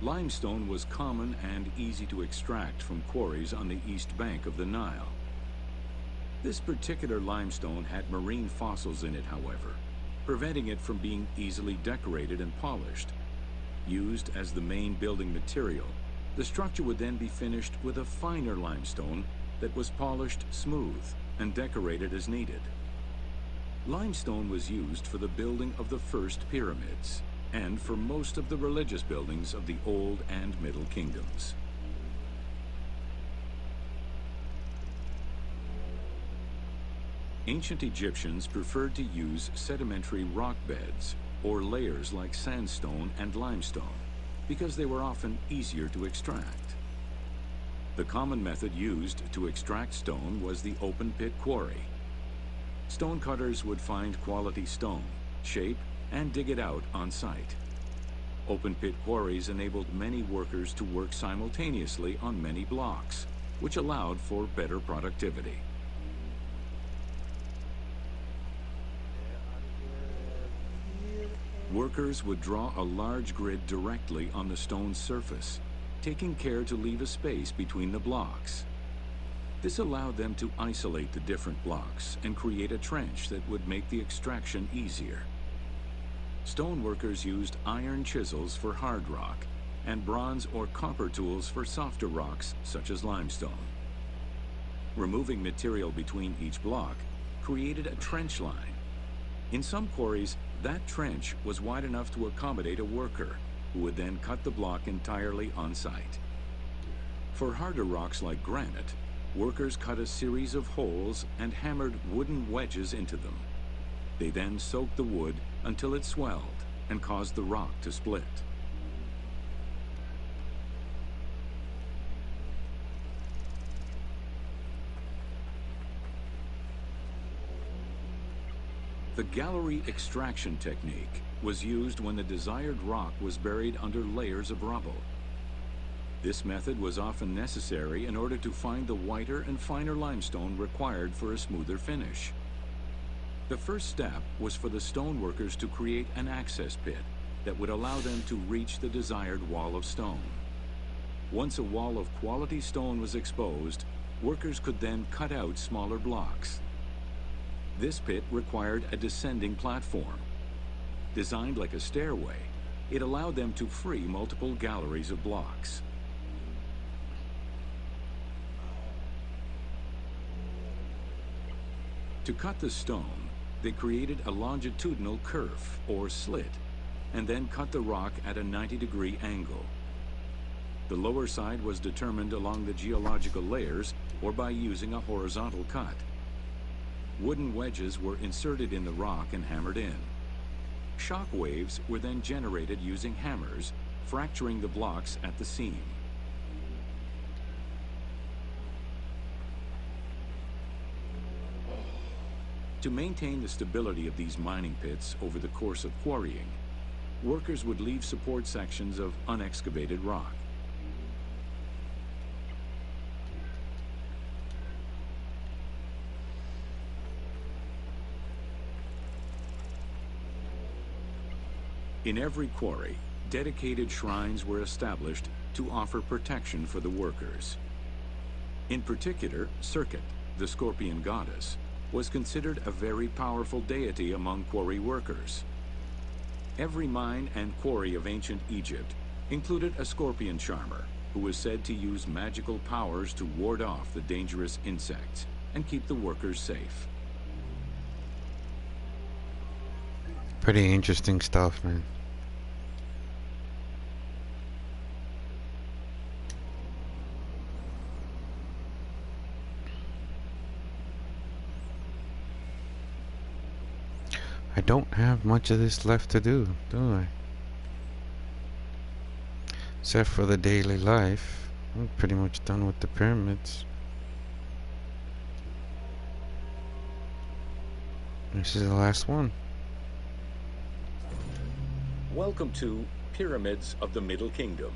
Limestone was common and easy to extract from quarries on the east bank of the Nile. This particular limestone had marine fossils in it, however, preventing it from being easily decorated and polished. Used as the main building material, the structure would then be finished with a finer limestone that was polished smooth and decorated as needed. Limestone was used for the building of the first pyramids and for most of the religious buildings of the Old and Middle Kingdoms. Ancient Egyptians preferred to use sedimentary rock beds or layers like sandstone and limestone, because they were often easier to extract. The common method used to extract stone was the open pit quarry. Stonecutters would find quality stone, shape, and dig it out on site. Open pit quarries enabled many workers to work simultaneously on many blocks, which allowed for better productivity. Workers would draw a large grid directly on the stone's surface, taking care to leave a space between the blocks. This allowed them to isolate the different blocks and create a trench that would make the extraction easier. Stoneworkers used iron chisels for hard rock and bronze or copper tools for softer rocks such as limestone. Removing material between each block created a trench line. In some quarries, that trench was wide enough to accommodate a worker, who would then cut the block entirely on site. For harder rocks like granite, workers cut a series of holes and hammered wooden wedges into them. They then soaked the wood until it swelled and caused the rock to split. The gallery extraction technique was used when the desired rock was buried under layers of rubble. This method was often necessary in order to find the whiter and finer limestone required for a smoother finish. The first step was for the stoneworkers to create an access pit that would allow them to reach the desired wall of stone. Once a wall of quality stone was exposed, workers could then cut out smaller blocks. This pit required a descending platform. Designed like a stairway, it allowed them to free multiple galleries of blocks. To cut the stone, they created a longitudinal kerf, or slit, and then cut the rock at a 90-degree angle. The lower side was determined along the geological layers or by using a horizontal cut. Wooden wedges were inserted in the rock and hammered in. Shock waves were then generated using hammers, fracturing the blocks at the seam. To maintain the stability of these mining pits over the course of quarrying, workers would leave support sections of unexcavated rock. In every quarry, dedicated shrines were established to offer protection for the workers. In particular, Serket, the scorpion goddess, was considered a very powerful deity among quarry workers. Every mine and quarry of ancient Egypt included a scorpion charmer, who was said to use magical powers to ward off the dangerous insects and keep the workers safe. Pretty interesting stuff, man. I don't have much of this left to do I? Except for the daily life. I'm pretty much done with the pyramids. This is the last one. Welcome to Pyramids of the Middle Kingdom.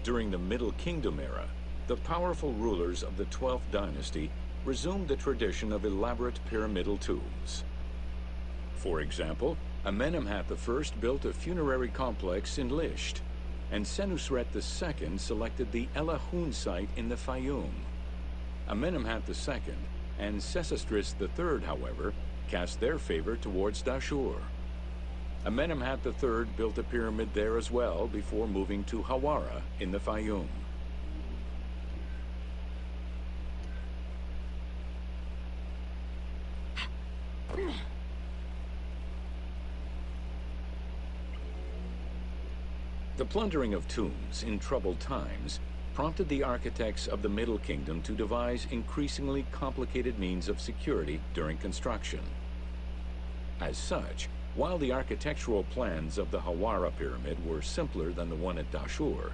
During the Middle Kingdom era, the powerful rulers of the 12th dynasty resumed the tradition of elaborate pyramidal tombs. For example, Amenemhat I built a funerary complex in Lisht, and Senusret II selected the Elahun site in the Fayum. Amenemhat II and Sesostris III, however, cast their favor towards Dashur. Amenemhat III built a pyramid there as well before moving to Hawara in the Fayum. The plundering of tombs in troubled times prompted the architects of the Middle Kingdom to devise increasingly complicated means of security during construction. As such, while the architectural plans of the Hawara pyramid were simpler than the one at Dashur,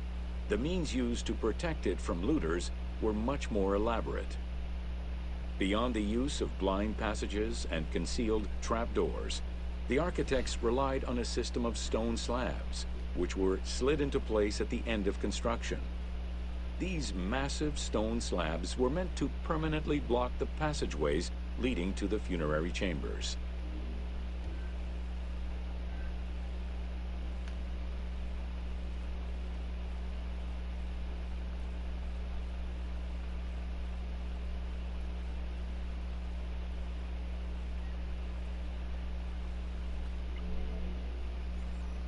the means used to protect it from looters were much more elaborate. Beyond the use of blind passages and concealed trapdoors, the architects relied on a system of stone slabs, which were slid into place at the end of construction. These massive stone slabs were meant to permanently block the passageways leading to the funerary chambers.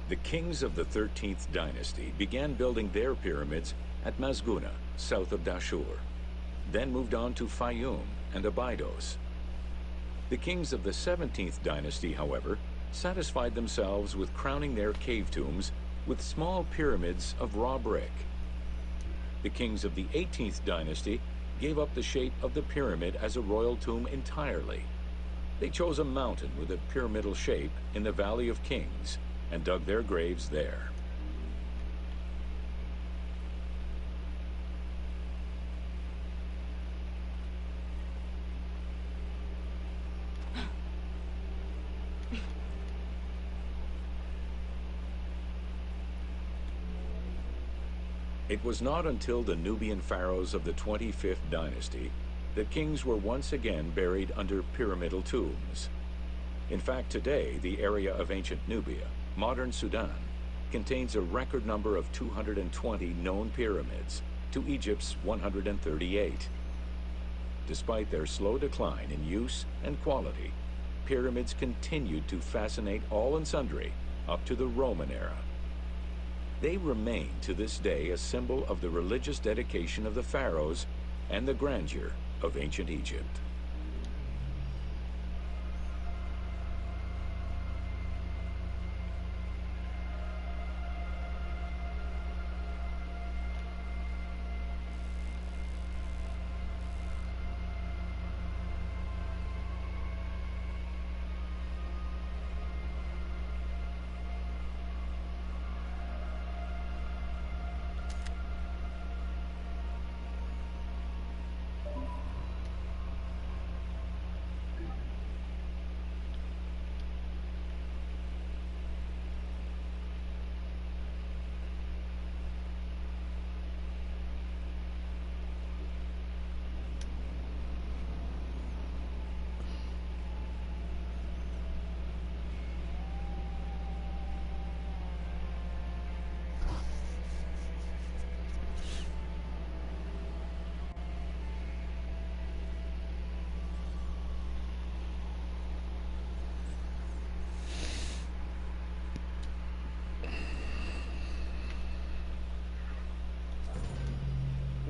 The kings of the 13th dynasty began building their pyramids at Mazguna, south of Dashur, then moved on to Fayum and Abydos. The kings of the 17th dynasty, however, satisfied themselves with crowning their cave tombs with small pyramids of raw brick. The kings of the 18th dynasty gave up the shape of the pyramid as a royal tomb entirely. They chose a mountain with a pyramidal shape in the Valley of Kings and dug their graves there. It was not until the Nubian pharaohs of the 25th dynasty that kings were once again buried under pyramidal tombs. In fact, today, the area of ancient Nubia, modern Sudan, contains a record number of 220 known pyramids to Egypt's 138. Despite their slow decline in use and quality, pyramids continued to fascinate all and sundry up to the Roman era. They remain to this day a symbol of the religious dedication of the pharaohs and the grandeur of ancient Egypt.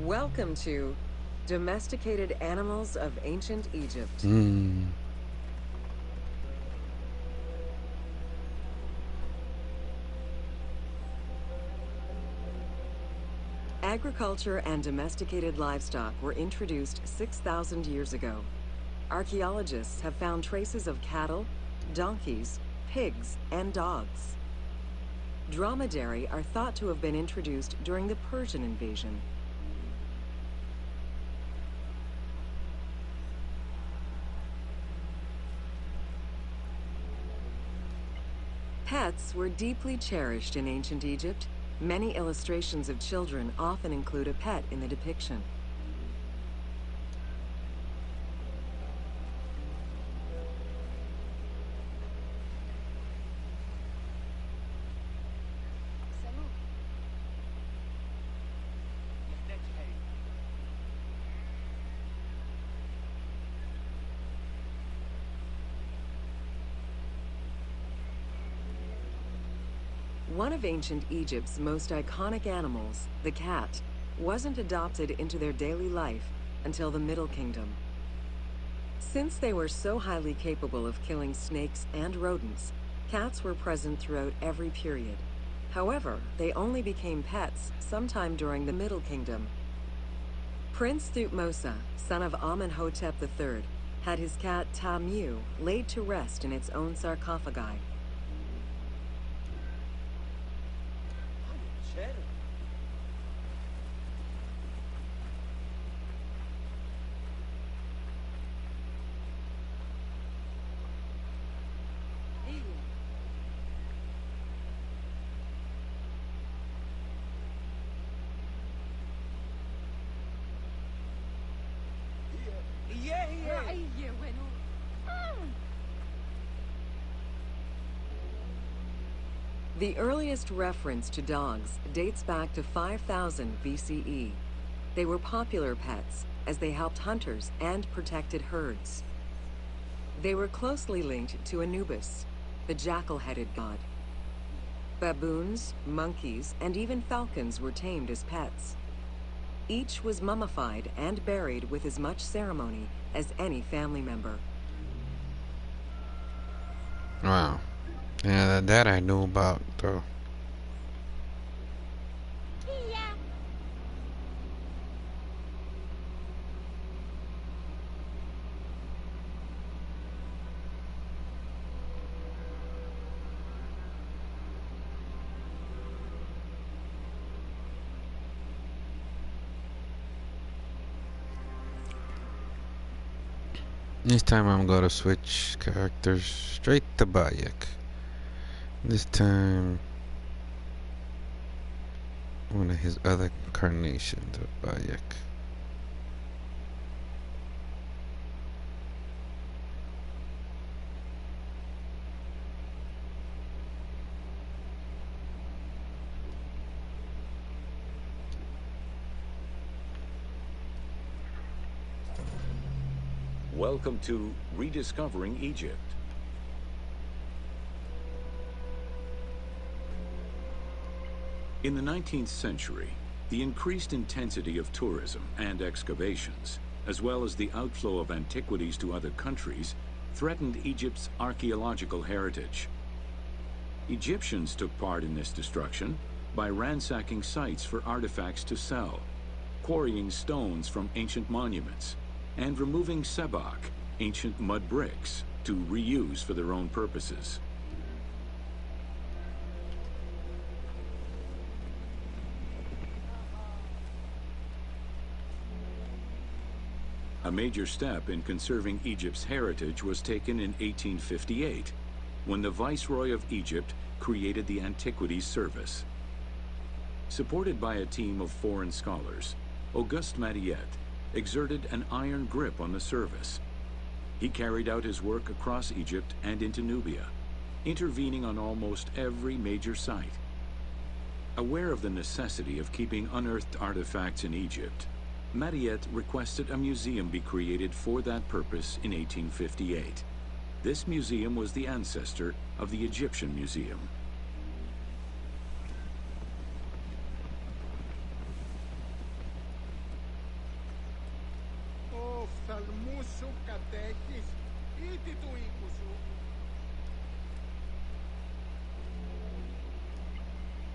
Welcome to Domesticated Animals of Ancient Egypt. Agriculture and domesticated livestock were introduced 6,000 years ago. Archaeologists have found traces of cattle, donkeys, pigs, and dogs. Dromedary are thought to have been introduced during the Persian invasion. Pets were deeply cherished in ancient Egypt. Many illustrations of children often include a pet in the depiction. One of ancient Egypt's most iconic animals, the cat, wasn't adopted into their daily life until the Middle Kingdom. Since they were so highly capable of killing snakes and rodents, cats were present throughout every period. However, they only became pets sometime during the Middle Kingdom. Prince Thutmose, son of Amenhotep III, had his cat Tamu laid to rest in its own sarcophagi. The earliest reference to dogs dates back to 5000 BCE. They were popular pets, as they helped hunters and protected herds. They were closely linked to Anubis, the jackal-headed god. Baboons, monkeys, and even falcons were tamed as pets. Each was mummified and buried with as much ceremony as any family member. Wow. Yeah, that I knew about, though. This time I'm gonna switch characters straight to Bayek. This time, one of his other incarnations of Bayek. Welcome to Rediscovering Egypt. In the 19th century, the increased intensity of tourism and excavations, as well as the outflow of antiquities to other countries, threatened Egypt's archaeological heritage. Egyptians took part in this destruction by ransacking sites for artifacts to sell, quarrying stones from ancient monuments, and removing sebak, ancient mud bricks, to reuse for their own purposes. A major step in conserving Egypt's heritage was taken in 1858, when the Viceroy of Egypt created the Antiquities Service. Supported by a team of foreign scholars, Auguste Mariette exerted an iron grip on the service. He carried out his work across Egypt and into Nubia, intervening on almost every major site. Aware of the necessity of keeping unearthed artifacts in Egypt, Mariette requested a museum be created for that purpose in 1858. This museum was the ancestor of the Egyptian Museum. chaos74x's.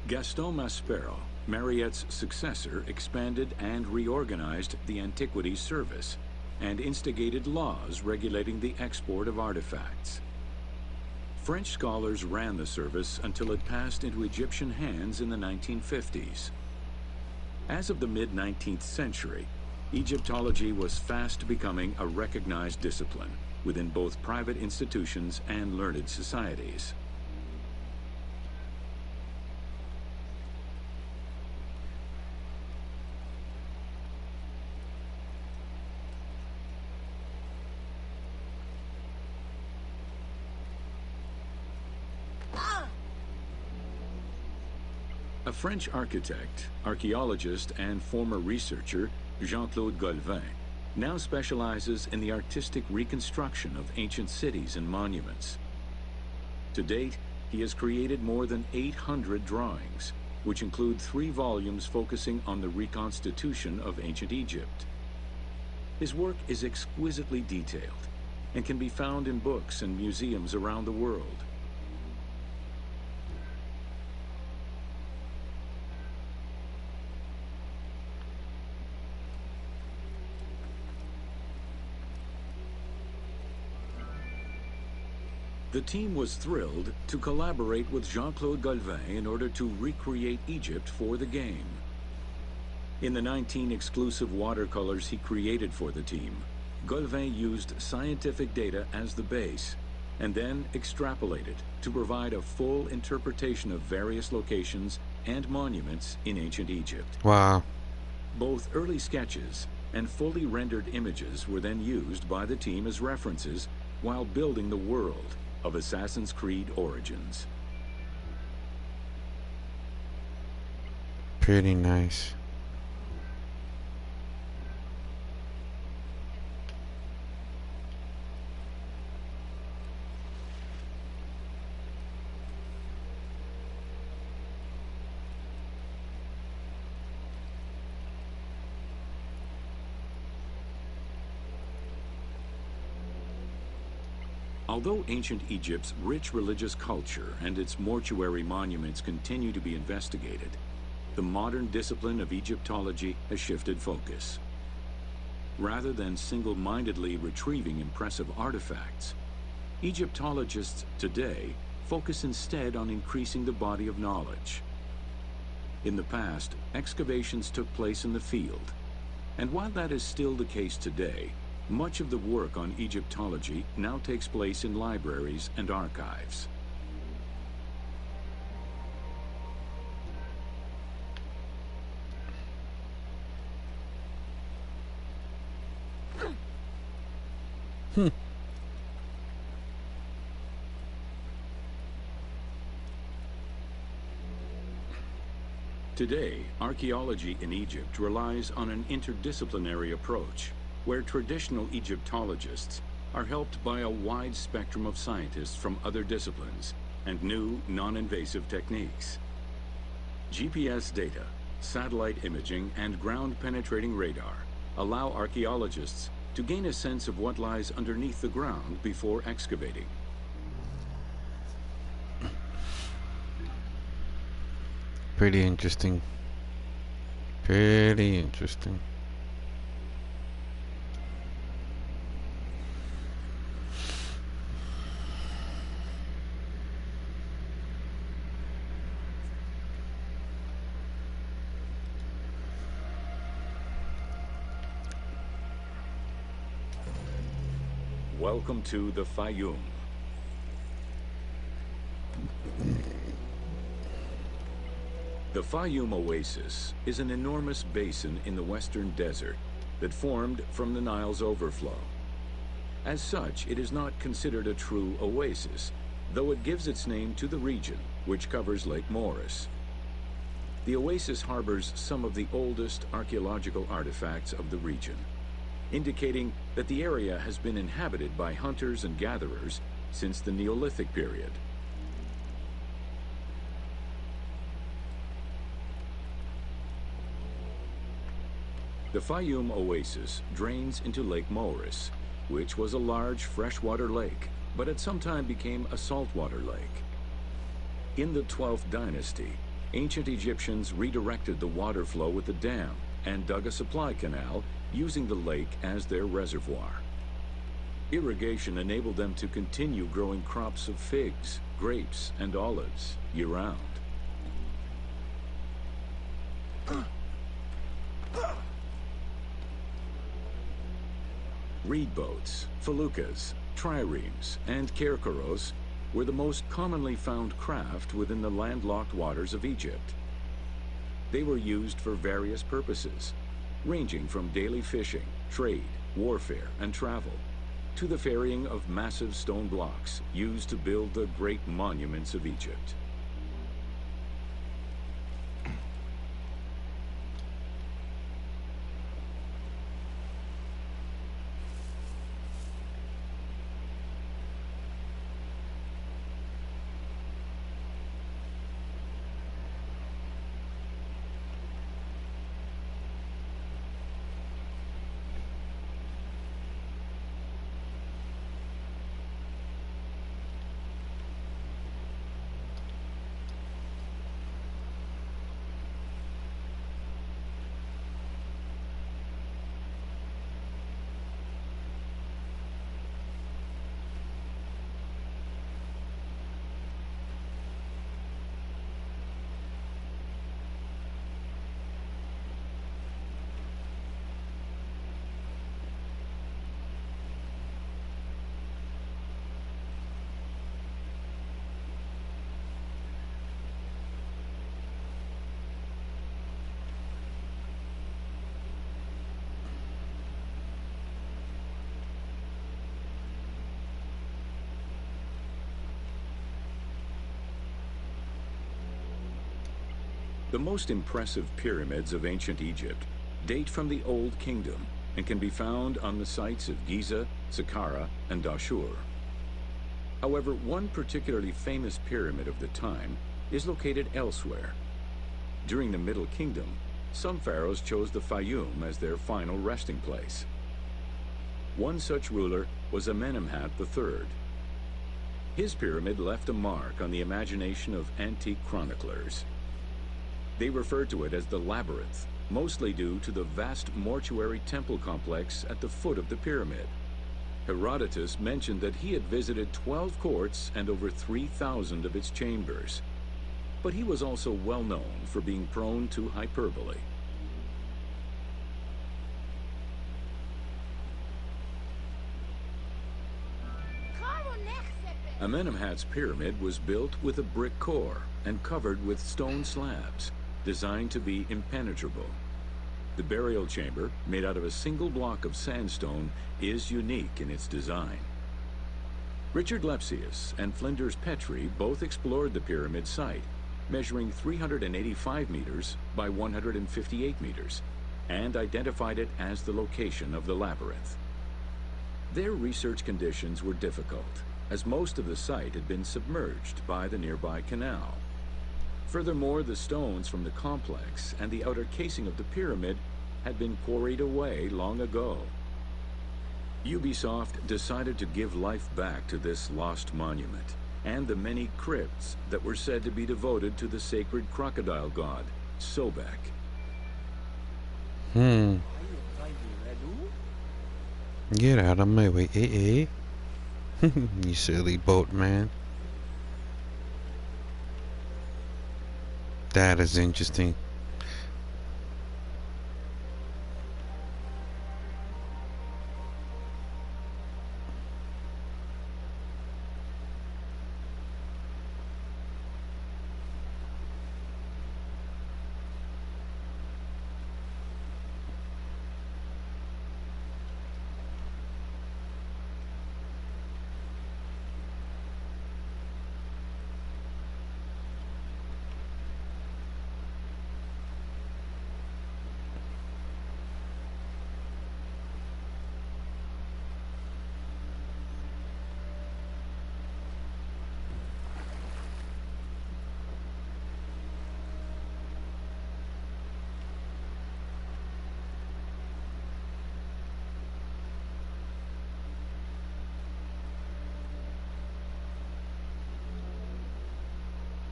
Gaston Maspero, Mariette's successor, expanded and reorganized the Antiquities Service and instigated laws regulating the export of artifacts. French scholars ran the service until it passed into Egyptian hands in the 1950s. As of the mid-19th century, Egyptology was fast becoming a recognized discipline within both private institutions and learned societies. A French architect, archaeologist, and former researcher, Jean-Claude Golvin, now specializes in the artistic reconstruction of ancient cities and monuments. To date, he has created more than 800 drawings, which include 3 volumes focusing on the reconstitution of ancient Egypt. His work is exquisitely detailed and can be found in books and museums around the world. The team was thrilled to collaborate with Jean-Claude Golvin in order to recreate Egypt for the game. In the 19 exclusive watercolors he created for the team, Golvin used scientific data as the base, and then extrapolated to provide a full interpretation of various locations and monuments in ancient Egypt. Wow. Both early sketches and fully rendered images were then used by the team as references while building the world of Assassin's Creed Origins. Pretty nice. Although ancient Egypt's rich religious culture and its mortuary monuments continue to be investigated, the modern discipline of Egyptology has shifted focus. Rather than single-mindedly retrieving impressive artifacts, Egyptologists today focus instead on increasing the body of knowledge. In the past, excavations took place in the field, and while that is still the case today, much of the work on Egyptology now takes place in libraries and archives. Today, archaeology in Egypt relies on an interdisciplinary approach, where traditional Egyptologists are helped by a wide spectrum of scientists from other disciplines and new, non-invasive techniques. GPS data, satellite imaging, and ground-penetrating radar allow archaeologists to gain a sense of what lies underneath the ground before excavating. Pretty interesting. Pretty interesting. Welcome to the Fayoum. The Fayoum Oasis is an enormous basin in the western desert that formed from the Nile's overflow. As such, it is not considered a true oasis, though it gives its name to the region, which covers Lake Moeris. The oasis harbors some of the oldest archaeological artifacts of the region, indicating that the area has been inhabited by hunters and gatherers since the Neolithic period. The Fayoum Oasis drains into Lake Moeris, which was a large freshwater lake, but at some time became a saltwater lake. In the 12th dynasty, ancient Egyptians redirected the water flow with a dam and dug a supply canal using the lake as their reservoir. Irrigation enabled them to continue growing crops of figs, grapes, and olives year-round. Reed boats, feluccas, triremes, and kerkeros were the most commonly found craft within the landlocked waters of Egypt. They were used for various purposes, ranging from daily fishing, trade, warfare, and travel, to the ferrying of massive stone blocks used to build the great monuments of Egypt. The most impressive pyramids of ancient Egypt date from the Old Kingdom and can be found on the sites of Giza, Saqqara, and Dashur. However, one particularly famous pyramid of the time is located elsewhere. During the Middle Kingdom, some pharaohs chose the Fayum as their final resting place. One such ruler was Amenemhat III. His pyramid left a mark on the imagination of antique chroniclers. They refer to it as the Labyrinth, mostly due to the vast mortuary temple complex at the foot of the pyramid. Herodotus mentioned that he had visited 12 courts and over 3,000 of its chambers. But he was also well known for being prone to hyperbole. Amenemhat's pyramid was built with a brick core and covered with stone slabs, designed to be impenetrable. The burial chamber, made out of a single block of sandstone, is unique in its design. Richard Lepsius and Flinders Petrie both explored the pyramid site, measuring 385 meters by 158 meters, and identified it as the location of the labyrinth. Their research conditions were difficult, as most of the site had been submerged by the nearby canal. Furthermore, the stones from the complex and the outer casing of the pyramid had been quarried away long ago. Ubisoft decided to give life back to this lost monument and the many crypts that were said to be devoted to the sacred crocodile god, Sobek. Get out of my way, You silly boatman. That is interesting.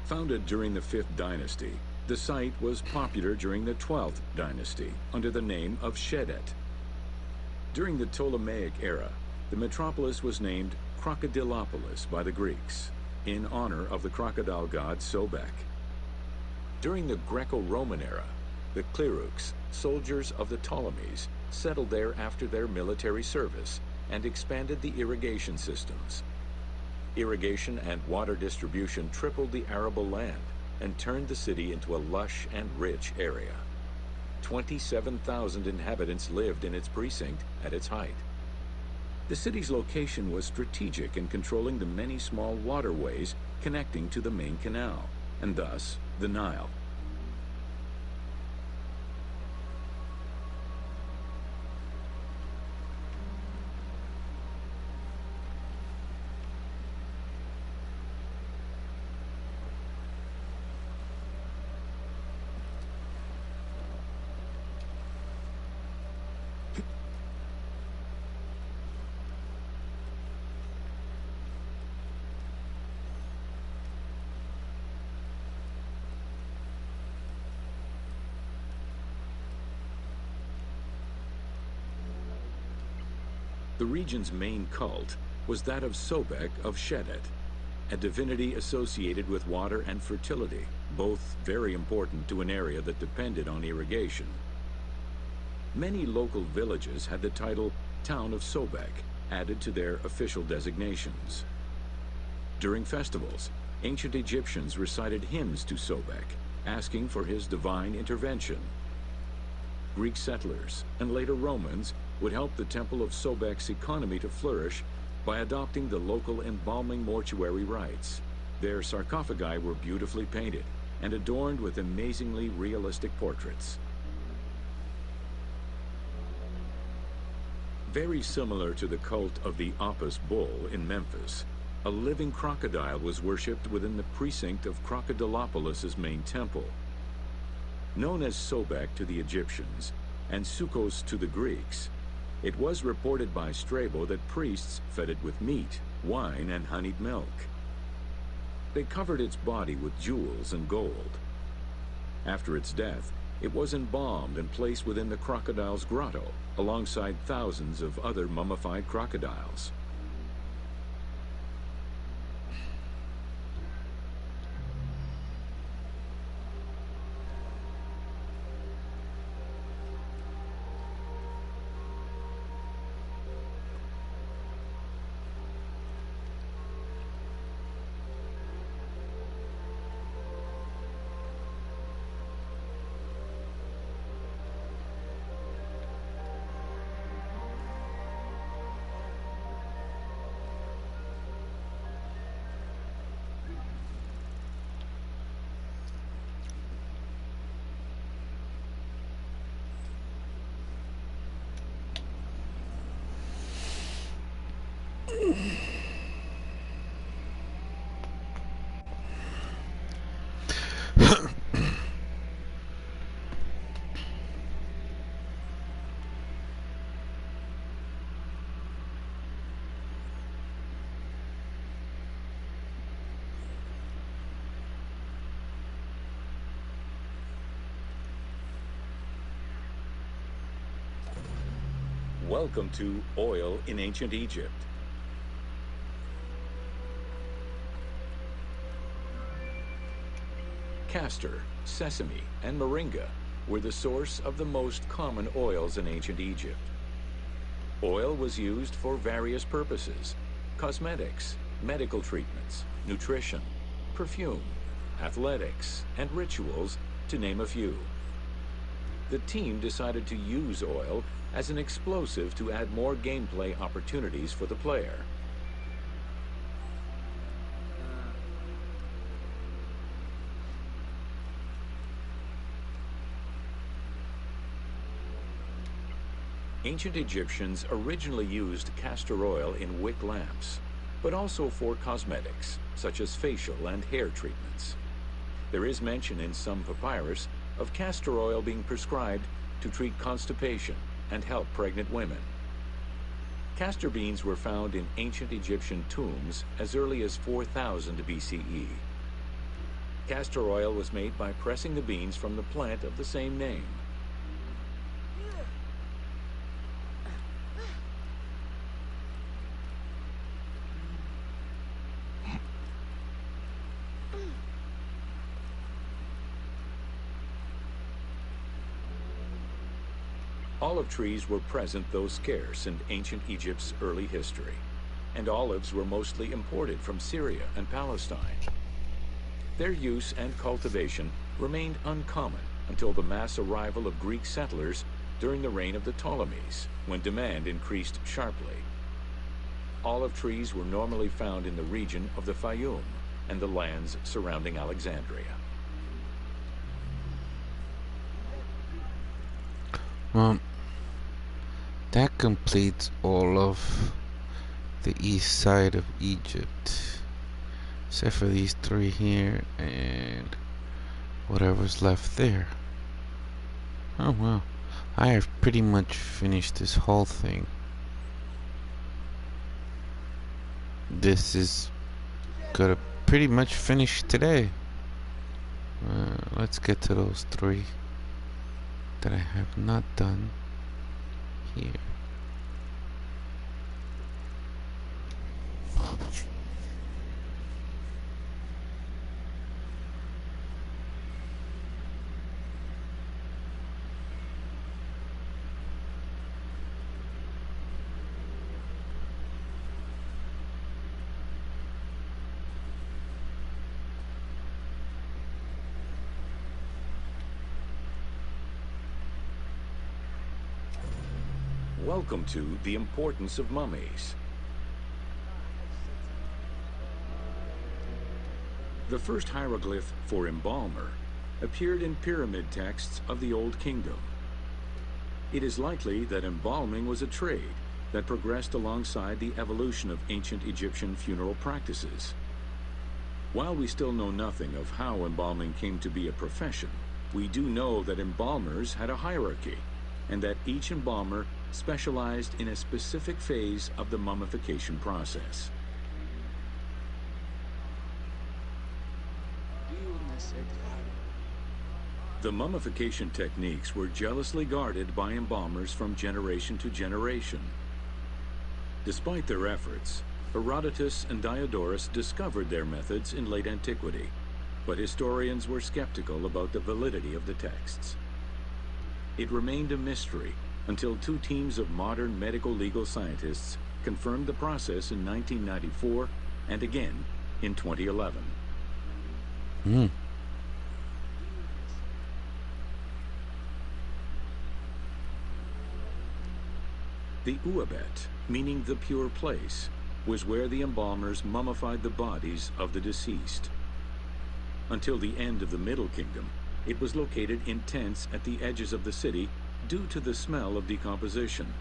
Founded during the 5th dynasty, the site was popular during the 12th dynasty under the name of Shedet. During the Ptolemaic era, the metropolis was named Crocodilopolis by the Greeks, in honor of the crocodile god Sobek. During the Greco-Roman era, the Clearchs, soldiers of the Ptolemies, settled there after their military service and expanded the irrigation systems. Irrigation and water distribution tripled the arable land and turned the city into a lush and rich area. 27,000 inhabitants lived in its precinct at its height. The city's location was strategic in controlling the many small waterways connecting to the main canal, and thus the Nile. The region's main cult was that of Sobek of Shedet, a divinity associated with water and fertility, both very important to an area that depended on irrigation. Many local villages had the title Town of Sobek added to their official designations. During festivals, ancient Egyptians recited hymns to Sobek, asking for his divine intervention. Greek settlers, and later Romans, would help the Temple of Sobek's economy to flourish by adopting the local embalming mortuary rites. Their sarcophagi were beautifully painted and adorned with amazingly realistic portraits. Very similar to the cult of the Apis bull in Memphis, a living crocodile was worshipped within the precinct of Crocodilopolis's main temple. Known as Sobek to the Egyptians and Sukkos to the Greeks, it was reported by Strabo that priests fed it with meat, wine, and honeyed milk. They covered its body with jewels and gold. After its death, it was embalmed and placed within the crocodile's grotto, alongside thousands of other mummified crocodiles. Welcome to Oil in Ancient Egypt. Castor, sesame, and moringa were the source of the most common oils in ancient Egypt. Oil was used for various purposes: cosmetics, medical treatments, nutrition, perfume, athletics, and rituals, to name a few. The team decided to use oil as an explosive to add more gameplay opportunities for the player. Ancient Egyptians originally used castor oil in wick lamps, but also for cosmetics, such as facial and hair treatments. There is mention in some papyrus of castor oil being prescribed to treat constipation and help pregnant women. Castor beans were found in ancient Egyptian tombs as early as 4000 BCE. Castor oil was made by pressing the beans from the plant of the same name. Olive trees were present, though scarce, in ancient Egypt's early history, and olives were mostly imported from Syria and Palestine. Their use and cultivation remained uncommon until the mass arrival of Greek settlers during the reign of the Ptolemies, when demand increased sharply. Olive trees were normally found in the region of the Fayum and the lands surrounding Alexandria. That completes all of the east side of Egypt, except for these three here and whatever's left there. Oh well, I have pretty much finished this whole thing. This is gonna pretty much finish today. Let's get to those three that I have not done here. Welcome to The Importance of Mummies. The first hieroglyph for embalmer appeared in pyramid texts of the Old Kingdom. It is likely that embalming was a trade that progressed alongside the evolution of ancient Egyptian funeral practices. While we still know nothing of how embalming came to be a profession, we do know that embalmers had a hierarchy, and that each embalmer specialized in a specific phase of the mummification process. The mummification techniques were jealously guarded by embalmers from generation to generation. Despite their efforts, Herodotus and Diodorus discovered their methods in late antiquity, but historians were skeptical about the validity of the texts. It remained a mystery until two teams of modern medical legal scientists confirmed the process in 1994 and again in 2011. The Uabet, meaning the pure place, was where the embalmers mummified the bodies of the deceased. Until the end of the Middle Kingdom, it was located in tents at the edges of the city due to the smell of decomposition.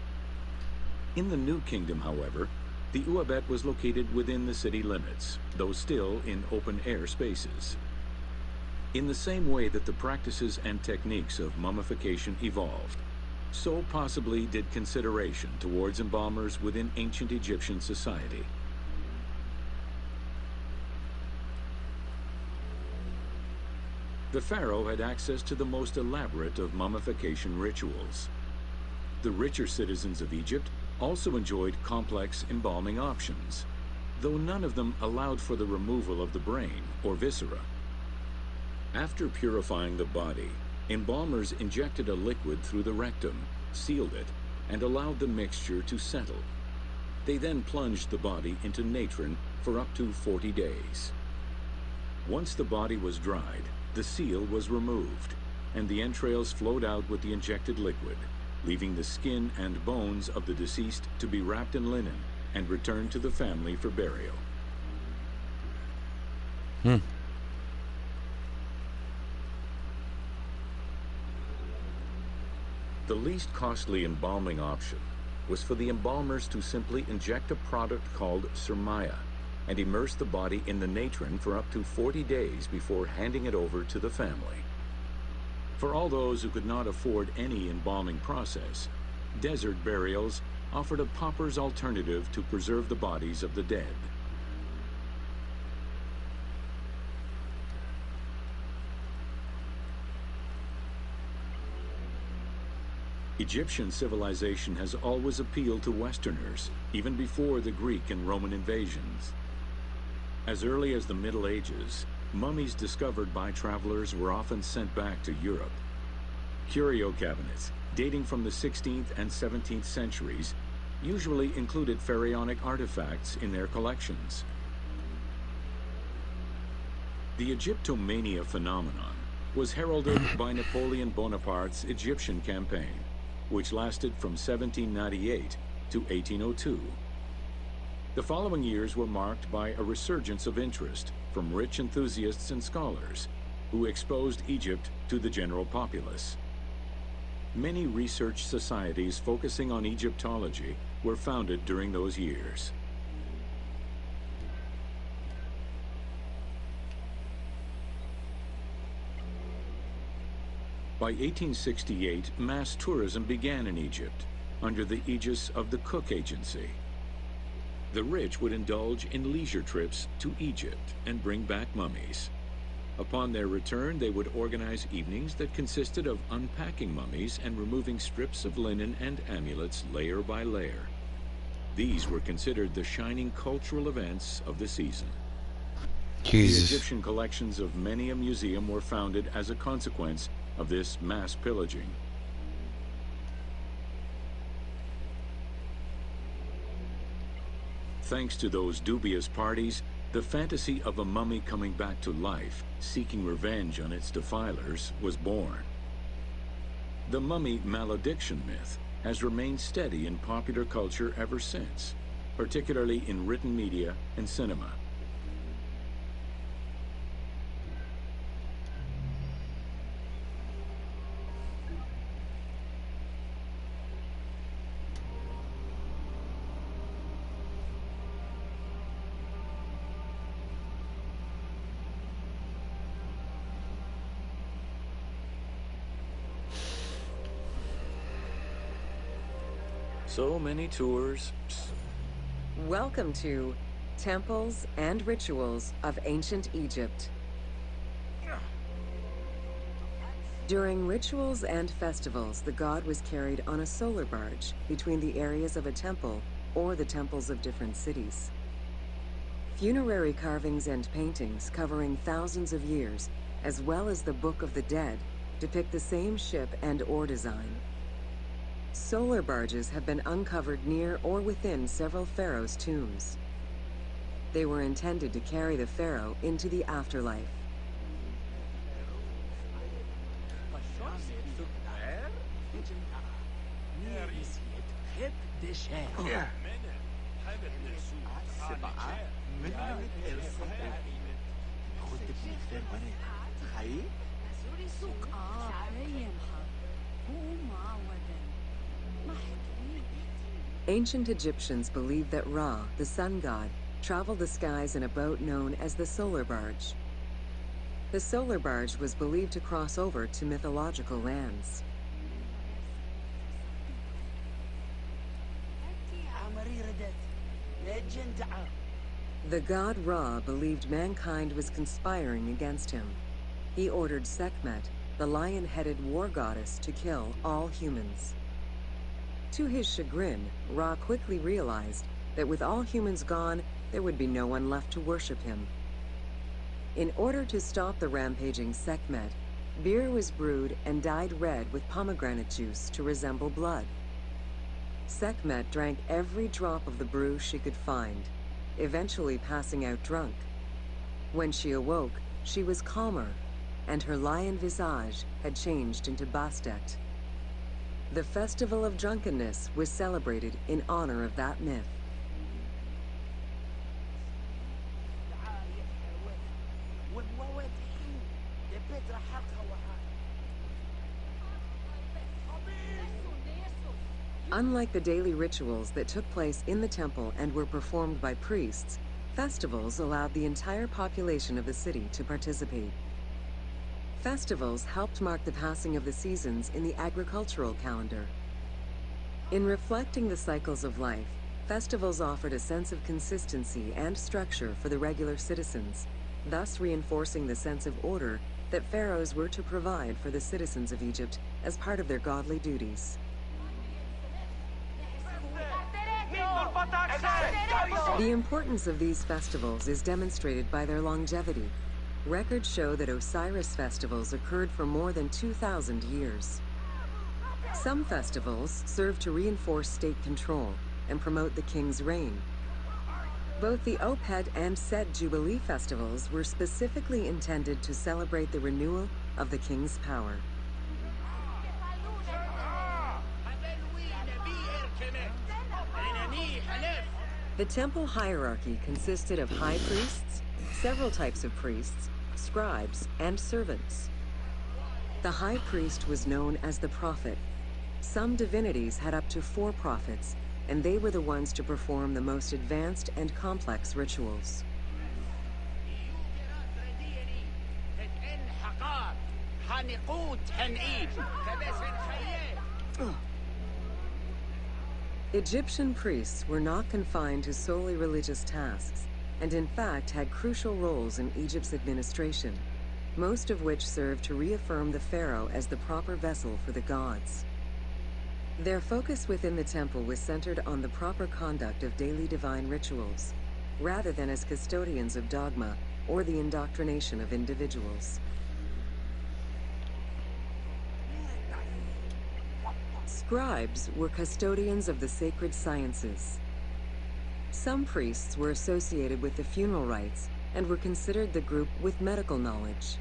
In the New Kingdom, however, the Uabet was located within the city limits, though still in open-air spaces. In the same way that the practices and techniques of mummification evolved, so possibly did consideration towards embalmers within ancient Egyptian society. The pharaoh had access to the most elaborate of mummification rituals. The richer citizens of Egypt also enjoyed complex embalming options, though none of them allowed for the removal of the brain or viscera. After purifying the body, embalmers injected a liquid through the rectum, sealed it, and allowed the mixture to settle. They then plunged the body into natron for up to 40 days. Once the body was dried, the seal was removed, and the entrails flowed out with the injected liquid, leaving the skin and bones of the deceased to be wrapped in linen and returned to the family for burial. The least costly embalming option was for the embalmers to simply inject a product called surmaya and immerse the body in the natron for up to 40 days before handing it over to the family. For all those who could not afford any embalming process, desert burials offered a pauper's alternative to preserve the bodies of the dead. Egyptian civilization has always appealed to Westerners, even before the Greek and Roman invasions. As early as the Middle Ages, mummies discovered by travelers were often sent back to Europe. Curio cabinets, dating from the 16th and 17th centuries, usually included pharaonic artifacts in their collections. The Egyptomania phenomenon was heralded by Napoleon Bonaparte's Egyptian campaign, which lasted from 1798 to 1802. The following years were marked by a resurgence of interest from rich enthusiasts and scholars who exposed Egypt to the general populace. Many research societies focusing on Egyptology were founded during those years. By 1868, mass tourism began in Egypt under the aegis of the Cook Agency. The rich would indulge in leisure trips to Egypt and bring back mummies. Upon their return, they would organize evenings that consisted of unpacking mummies and removing strips of linen and amulets layer by layer. These were considered the shining cultural events of the season. Jesus. The Egyptian collections of many a museum were founded as a consequence of this mass pillaging. Thanks to those dubious parties, the fantasy of a mummy coming back to life, seeking revenge on its defilers, was born. The mummy malediction myth has remained steady in popular culture ever since, particularly in written media and cinema. So many tours. Welcome to Temples and Rituals of Ancient Egypt. During rituals and festivals, the god was carried on a solar barge between the areas of a temple or the temples of different cities. Funerary carvings and paintings covering thousands of years, as well as the Book of the Dead, depict the same ship and oar design. Solar barges have been uncovered near or within several pharaohs' tombs. They were intended to carry the pharaoh into the afterlife. Ancient Egyptians believed that Ra, the sun god, traveled the skies in a boat known as the solar barge. The solar barge was believed to cross over to mythological lands. The god Ra believed mankind was conspiring against him. He ordered Sekhmet, the lion-headed war goddess, to kill all humans. To his chagrin, Ra quickly realized that with all humans gone, there would be no one left to worship him. In order to stop the rampaging Sekhmet, beer was brewed and dyed red with pomegranate juice to resemble blood. Sekhmet drank every drop of the brew she could find, eventually passing out drunk. When she awoke, she was calmer, and her lion visage had changed into Bastet. The Festival of Drunkenness was celebrated in honor of that myth. Unlike the daily rituals that took place in the temple and were performed by priests, festivals allowed the entire population of the city to participate. Festivals helped mark the passing of the seasons in the agricultural calendar. In reflecting the cycles of life, festivals offered a sense of consistency and structure for the regular citizens, thus reinforcing the sense of order that pharaohs were to provide for the citizens of Egypt as part of their godly duties. The importance of these festivals is demonstrated by their longevity. Records show that Osiris festivals occurred for more than 2,000 years. Some festivals serve to reinforce state control and promote the king's reign. Both the Opet and Set Jubilee festivals were specifically intended to celebrate the renewal of the king's power. The temple hierarchy consisted of high priests, several types of priests, scribes, and servants. The high priest was known as the prophet. Some divinities had up to 4 prophets, and they were the ones to perform the most advanced and complex rituals. Egyptian priests were not confined to solely religious tasks, and in fact had crucial roles in Egypt's administration, most of which served to reaffirm the pharaoh as the proper vessel for the gods. Their focus within the temple was centered on the proper conduct of daily divine rituals, rather than as custodians of dogma or the indoctrination of individuals. Scribes were custodians of the sacred sciences. Some priests were associated with the funeral rites and were considered the group with medical knowledge.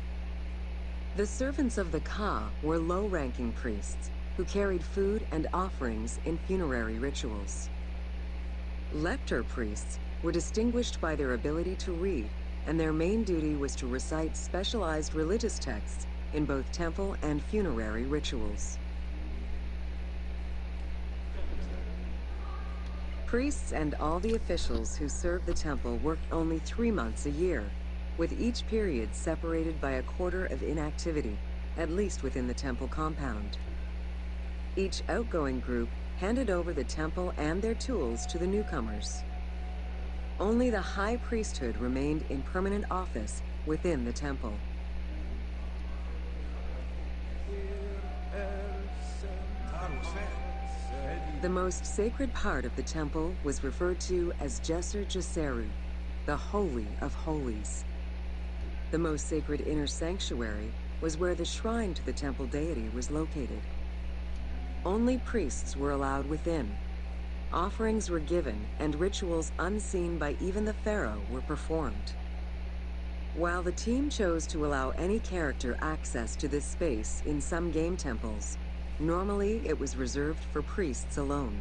The servants of the Ka were low-ranking priests who carried food and offerings in funerary rituals. Lector priests were distinguished by their ability to read, and their main duty was to recite specialized religious texts in both temple and funerary rituals. Priests and all the officials who served the temple worked only 3 months a year, with each period separated by a quarter of inactivity, at least within the temple compound. Each outgoing group handed over the temple and their tools to the newcomers. Only the high priesthood remained in permanent office within the temple. The most sacred part of the temple was referred to as Jesser Jeseru, the Holy of Holies. The most sacred inner sanctuary was where the shrine to the temple deity was located. Only priests were allowed within. Offerings were given, and rituals unseen by even the pharaoh were performed. While the team chose to allow any character access to this space in some game temples, normally it was reserved for priests alone.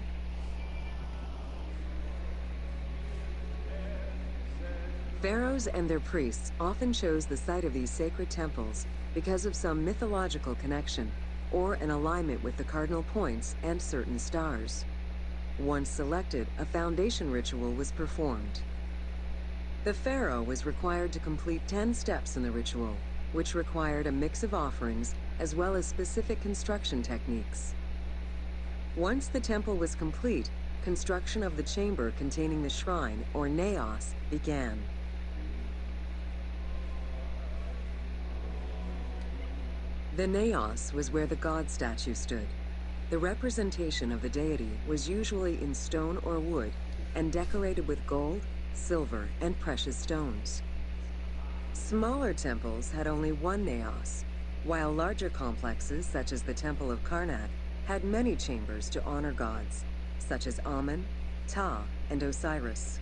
Pharaohs and their priests often chose the site of these sacred temples because of some mythological connection or an alignment with the cardinal points and certain stars. Once selected, a foundation ritual was performed. The pharaoh was required to complete 10 steps in the ritual, which required a mix of offerings as well as specific construction techniques. Once the temple was complete, construction of the chamber containing the shrine, or naos, began. The naos was where the god statue stood. The representation of the deity was usually in stone or wood and decorated with gold, silver, and precious stones. Smaller temples had only one naos, while larger complexes, such as the Temple of Karnak, had many chambers to honor gods, such as Amun, Ptah, and Osiris.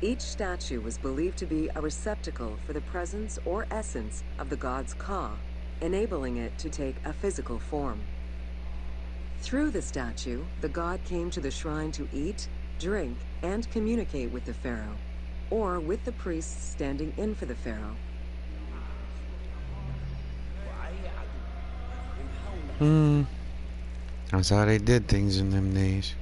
Each statue was believed to be a receptacle for the presence or essence of the god's Ka, enabling it to take a physical form. Through the statue, the god came to the shrine to eat, drink, and communicate with the pharaoh, or with the priests standing in for the pharaoh. That's how they did things in them days.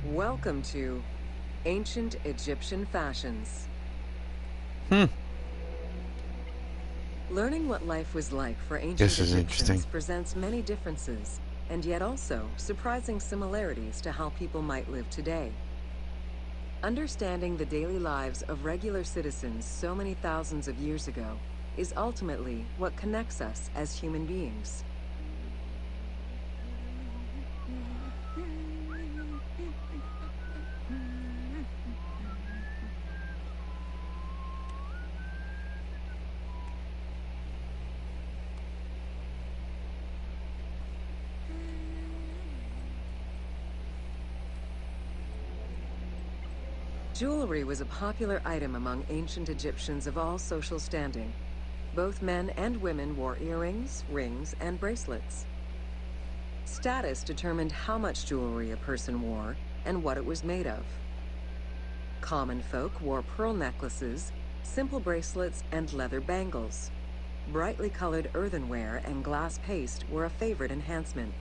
Welcome to Ancient Egyptian Fashions. Learning what life was like for ancient This is interesting. Egyptians presents many differences, and yet also surprising similarities to how people might live today. Understanding the daily lives of regular citizens so many thousands of years ago is ultimately what connects us as human beings. Jewelry was a popular item among ancient Egyptians of all social standing. Both men and women wore earrings, rings, and bracelets. Status determined how much jewelry a person wore and what it was made of. Common folk wore pearl necklaces, simple bracelets, and leather bangles. Brightly colored earthenware and glass paste were a favorite enhancement.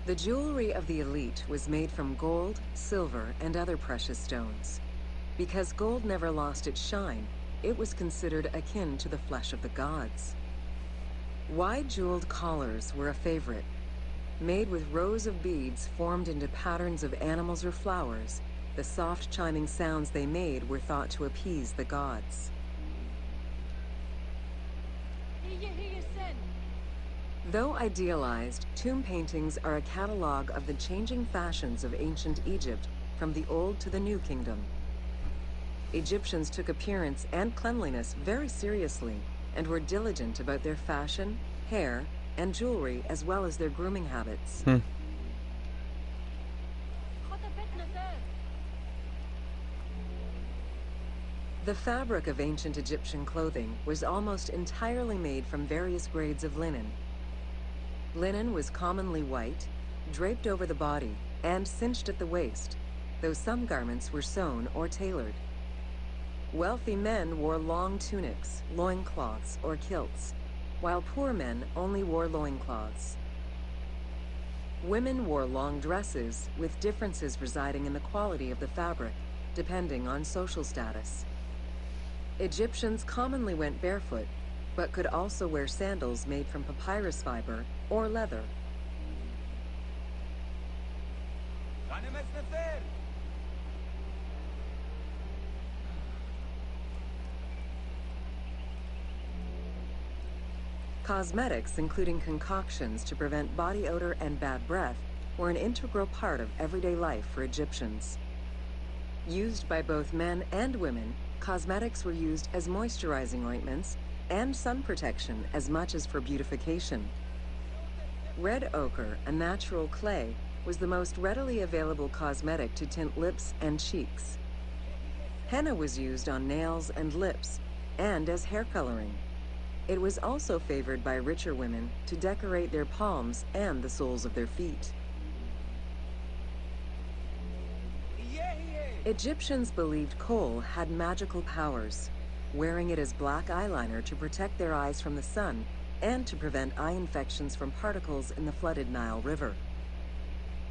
The jewelry of the elite was made from gold, silver, and other precious stones. Because gold never lost its shine, it was considered akin to the flesh of the gods. Wide jeweled collars were a favorite. Made with rows of beads formed into patterns of animals or flowers, the soft chiming sounds they made were thought to appease the gods. Though idealized, tomb paintings are a catalog of the changing fashions of ancient Egypt from the Old to the New Kingdom. Egyptians took appearance and cleanliness very seriously and were diligent about their fashion, hair, and jewelry as well as their grooming habits. The fabric of ancient Egyptian clothing was almost entirely made from various grades of linen. Linen was commonly white, draped over the body, and cinched at the waist, though some garments were sewn or tailored. Wealthy men wore long tunics, loincloths, or kilts, while poor men only wore loincloths. Women wore long dresses, with differences residing in the quality of the fabric, depending on social status. Egyptians commonly went barefoot, but could also wear sandals made from papyrus fiber or leather. Cosmetics, including concoctions to prevent body odor and bad breath, were an integral part of everyday life for Egyptians. Used by both men and women, cosmetics were used as moisturizing ointments and sun protection as much as for beautification. Red ochre, a natural clay, was the most readily available cosmetic to tint lips and cheeks. Henna was used on nails and lips, and as hair coloring. It was also favored by richer women to decorate their palms and the soles of their feet. Egyptians believed kohl had magical powers, wearing it as black eyeliner to protect their eyes from the sun and to prevent eye infections from particles in the flooded Nile River.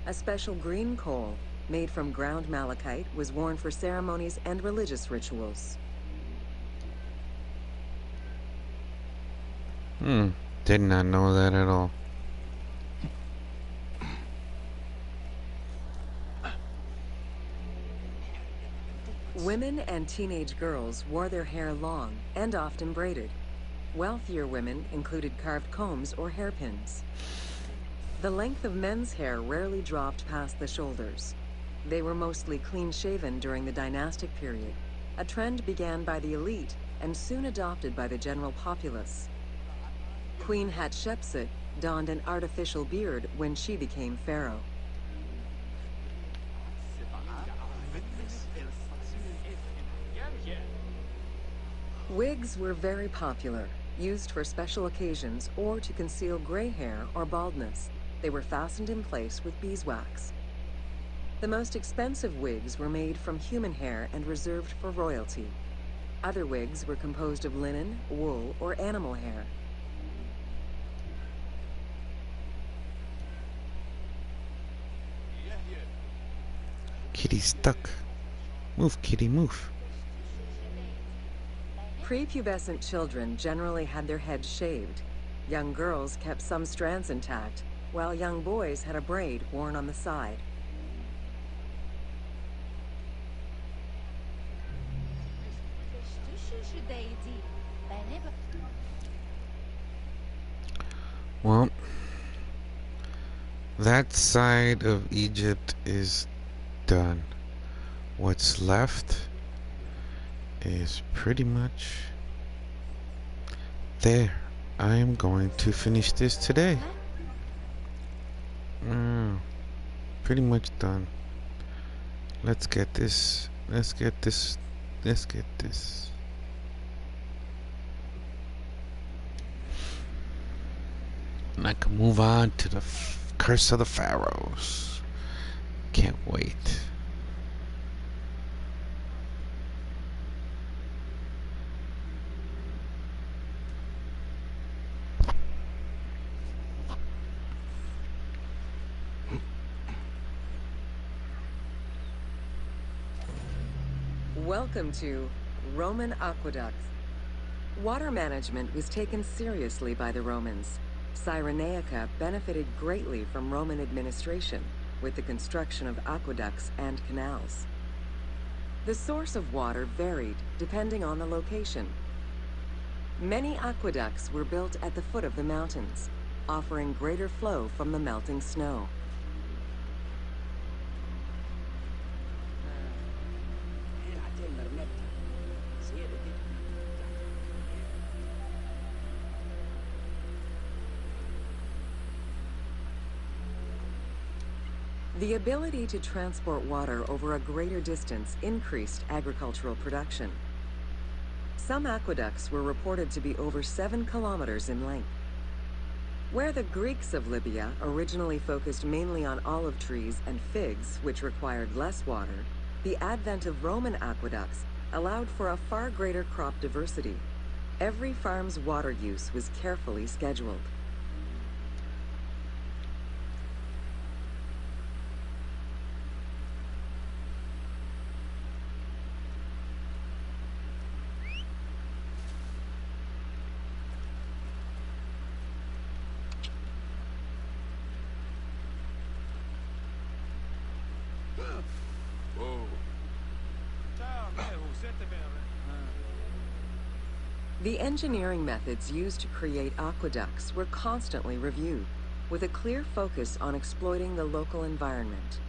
A special green kohl, made from ground malachite, was worn for ceremonies and religious rituals. Did not know that at all. Women and teenage girls wore their hair long and often braided. Wealthier women included carved combs or hairpins. The length of men's hair rarely dropped past the shoulders. They were mostly clean-shaven during the dynastic period, a trend began by the elite and soon adopted by the general populace. Queen Hatshepsut donned an artificial beard when she became pharaoh. Wigs were very popular, used for special occasions or to conceal gray hair or baldness. They were fastened in place with beeswax. The most expensive wigs were made from human hair and reserved for royalty. Other wigs were composed of linen, wool, or animal hair. Kitty's stuck. Move, kitty, move. Prepubescent children generally had their heads shaved. Young girls kept some strands intact, while young boys had a braid worn on the side. Well, that side of Egypt is done. What's left is pretty much there. I am going to finish this today. Pretty much done. Let's get this. Let's get this. Let's get this. And I can move on to the Curse of the Pharaohs. Can't wait. Welcome to Roman Aqueducts. Water management was taken seriously by the Romans. Cyrenaica benefited greatly from Roman administration with the construction of aqueducts and canals. The source of water varied depending on the location. Many aqueducts were built at the foot of the mountains, offering greater flow from the melting snow. The ability to transport water over a greater distance increased agricultural production. Some aqueducts were reported to be over 7 kilometers in length. Where the Greeks of Libya originally focused mainly on olive trees and figs, which required less water, the advent of Roman aqueducts allowed for a far greater crop diversity. Every farm's water use was carefully scheduled. The engineering methods used to create aqueducts were constantly reviewed, with a clear focus on exploiting the local environment.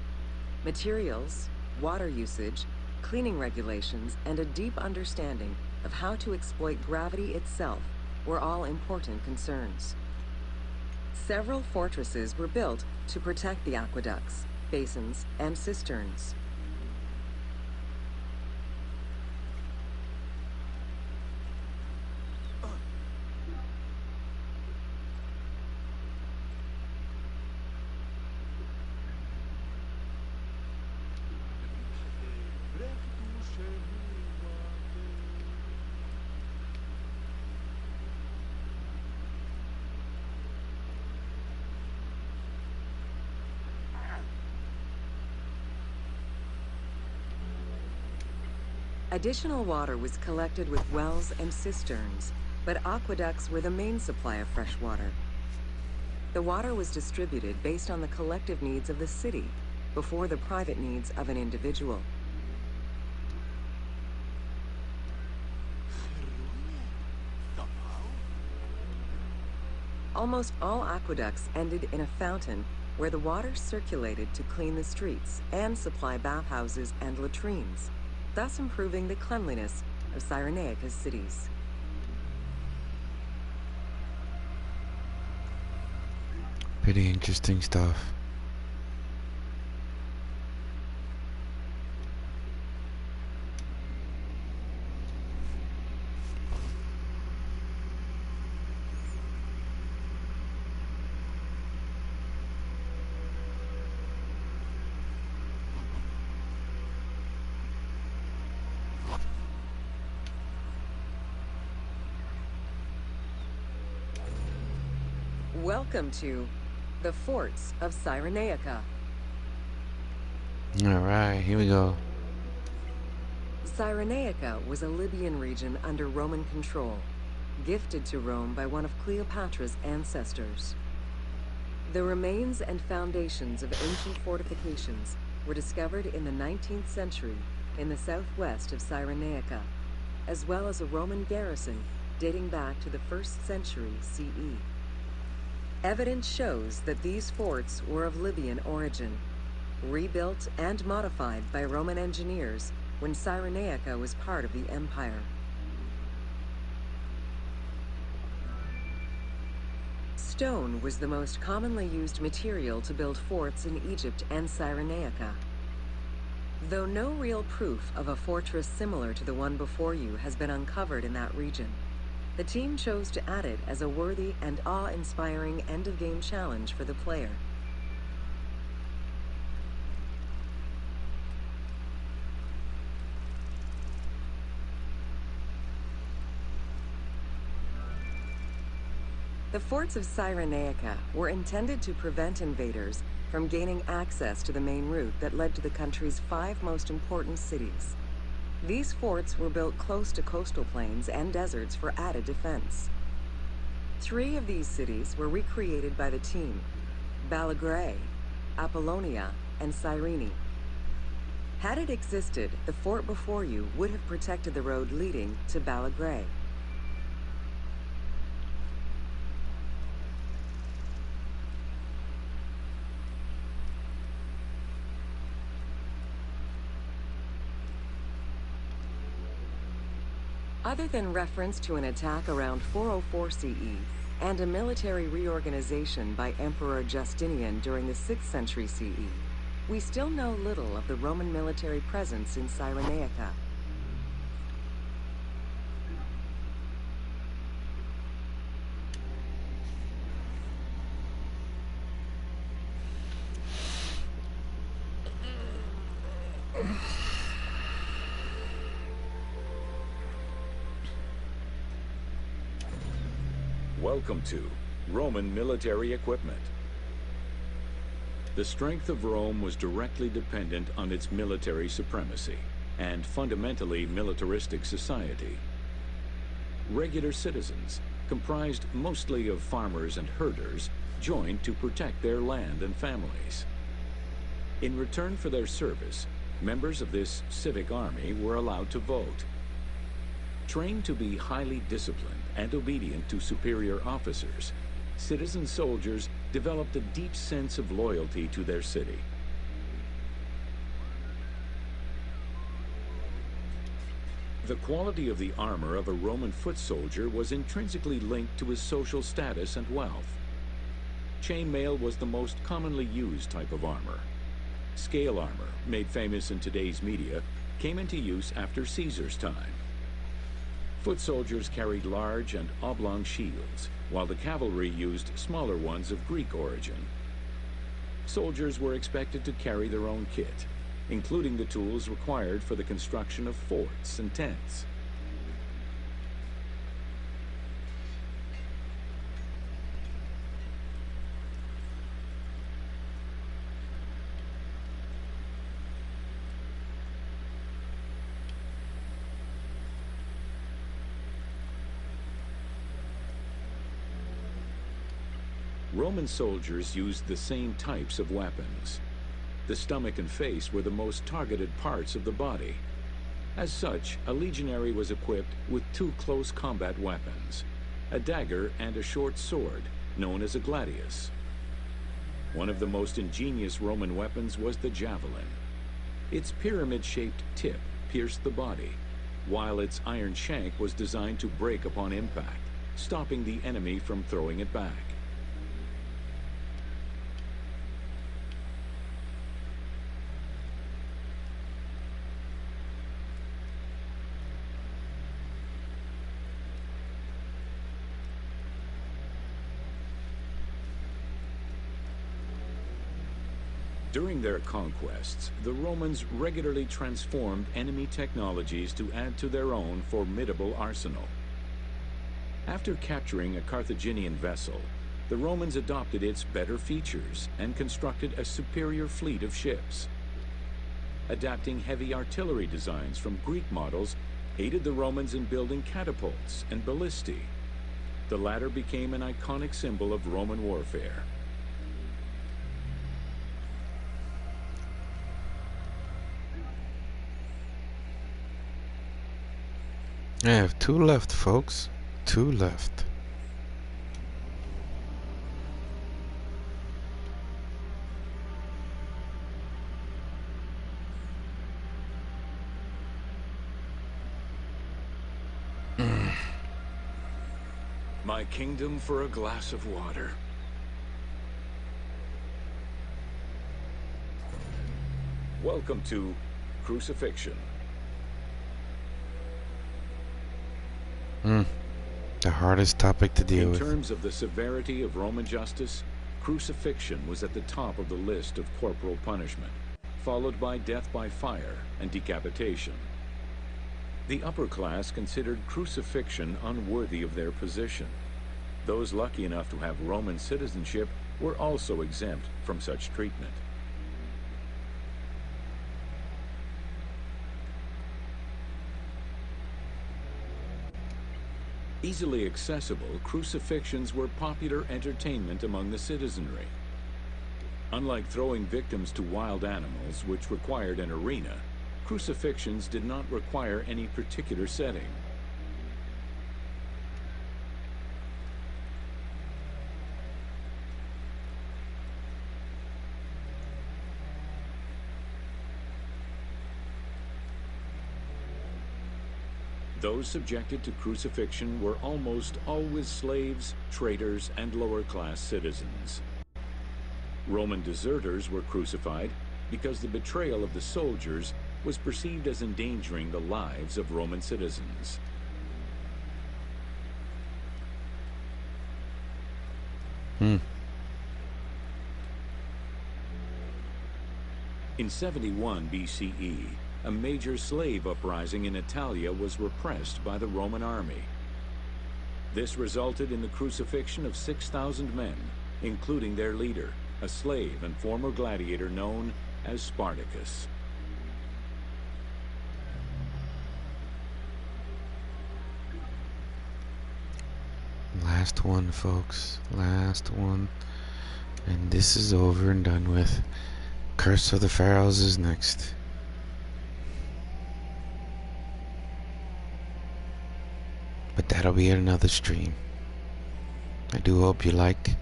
Materials, water usage, cleaning regulations, and a deep understanding of how to exploit gravity itself were all important concerns. Several fortresses were built to protect the aqueducts, basins, and cisterns. Additional water was collected with wells and cisterns, but aqueducts were the main supply of fresh water. The water was distributed based on the collective needs of the city, before the private needs of an individual. Almost all aqueducts ended in a fountain where the water circulated to clean the streets and supply bathhouses and latrines, thus improving the cleanliness of Cyrenaica's cities. Pretty interesting stuff. Welcome to the forts of Cyrenaica. Alright, here we go. Cyrenaica was a Libyan region under Roman control, gifted to Rome by one of Cleopatra's ancestors. The remains and foundations of ancient fortifications were discovered in the 19th century in the southwest of Cyrenaica, as well as a Roman garrison dating back to the 1st century CE. Evidence shows that these forts were of Libyan origin, rebuilt and modified by Roman engineers when Cyrenaica was part of the empire. Stone was the most commonly used material to build forts in Egypt and Cyrenaica. Though no real proof of a fortress similar to the one before you has been uncovered in that region, the team chose to add it as a worthy and awe-inspiring end-of-game challenge for the player. The forts of Cyrenaica were intended to prevent invaders from gaining access to the main route that led to the country's 5 most important cities. These forts were built close to coastal plains and deserts for added defense. 3 of these cities were recreated by the team: Balagrae, Apollonia, and Cyrene. Had it existed, the fort before you would have protected the road leading to Balagrae. Other than reference to an attack around 404 CE and a military reorganization by Emperor Justinian during the 6th century CE, we still know little of the Roman military presence in Cyrenaica. Welcome to Roman military equipment. The strength of Rome was directly dependent on its military supremacy and fundamentally militaristic society. Regular citizens, comprised mostly of farmers and herders, joined to protect their land and families. In return for their service, members of this civic army were allowed to vote. Trained to be highly disciplined and obedient to superior officers, citizen soldiers developed a deep sense of loyalty to their city. The quality of the armor of a Roman foot soldier was intrinsically linked to his social status and wealth. Chainmail was the most commonly used type of armor. Scale armor, made famous in today's media, came into use after Caesar's time. Foot soldiers carried large and oblong shields, while the cavalry used smaller ones of Greek origin. Soldiers were expected to carry their own kit, including the tools required for the construction of forts and tents. Roman soldiers used the same types of weapons. The stomach and face were the most targeted parts of the body. As such, a legionary was equipped with 2 close combat weapons, a dagger and a short sword, known as a gladius. One of the most ingenious Roman weapons was the javelin. Its pyramid-shaped tip pierced the body, while its iron shank was designed to break upon impact, stopping the enemy from throwing it back. During their conquests, the Romans regularly transformed enemy technologies to add to their own formidable arsenal. After capturing a Carthaginian vessel, the Romans adopted its better features and constructed a superior fleet of ships. Adapting heavy artillery designs from Greek models aided the Romans in building catapults and ballistae. The latter became an iconic symbol of Roman warfare. I have two left, folks. Two left. My kingdom for a glass of water. Welcome to Crucifixion. The hardest topic to deal with. In terms of the severity of Roman justice, crucifixion was at the top of the list of corporal punishment, followed by death by fire and decapitation. The upper class considered crucifixion unworthy of their position. Those lucky enough to have Roman citizenship were also exempt from such treatment. Easily accessible, crucifixions were popular entertainment among the citizenry. Unlike throwing victims to wild animals, which required an arena, crucifixions did not require any particular setting. Those subjected to crucifixion were almost always slaves, traitors, and lower-class citizens. Roman deserters were crucified because the betrayal of the soldiers was perceived as endangering the lives of Roman citizens. In 71 BCE, a major slave uprising in Italia was repressed by the Roman army. This resulted in the crucifixion of 6,000 men, including their leader, a slave and former gladiator known as Spartacus. Last one, folks. Last one. And this is over and done with. Curse of the Pharaohs is next. But that'll be another stream. I do hope you like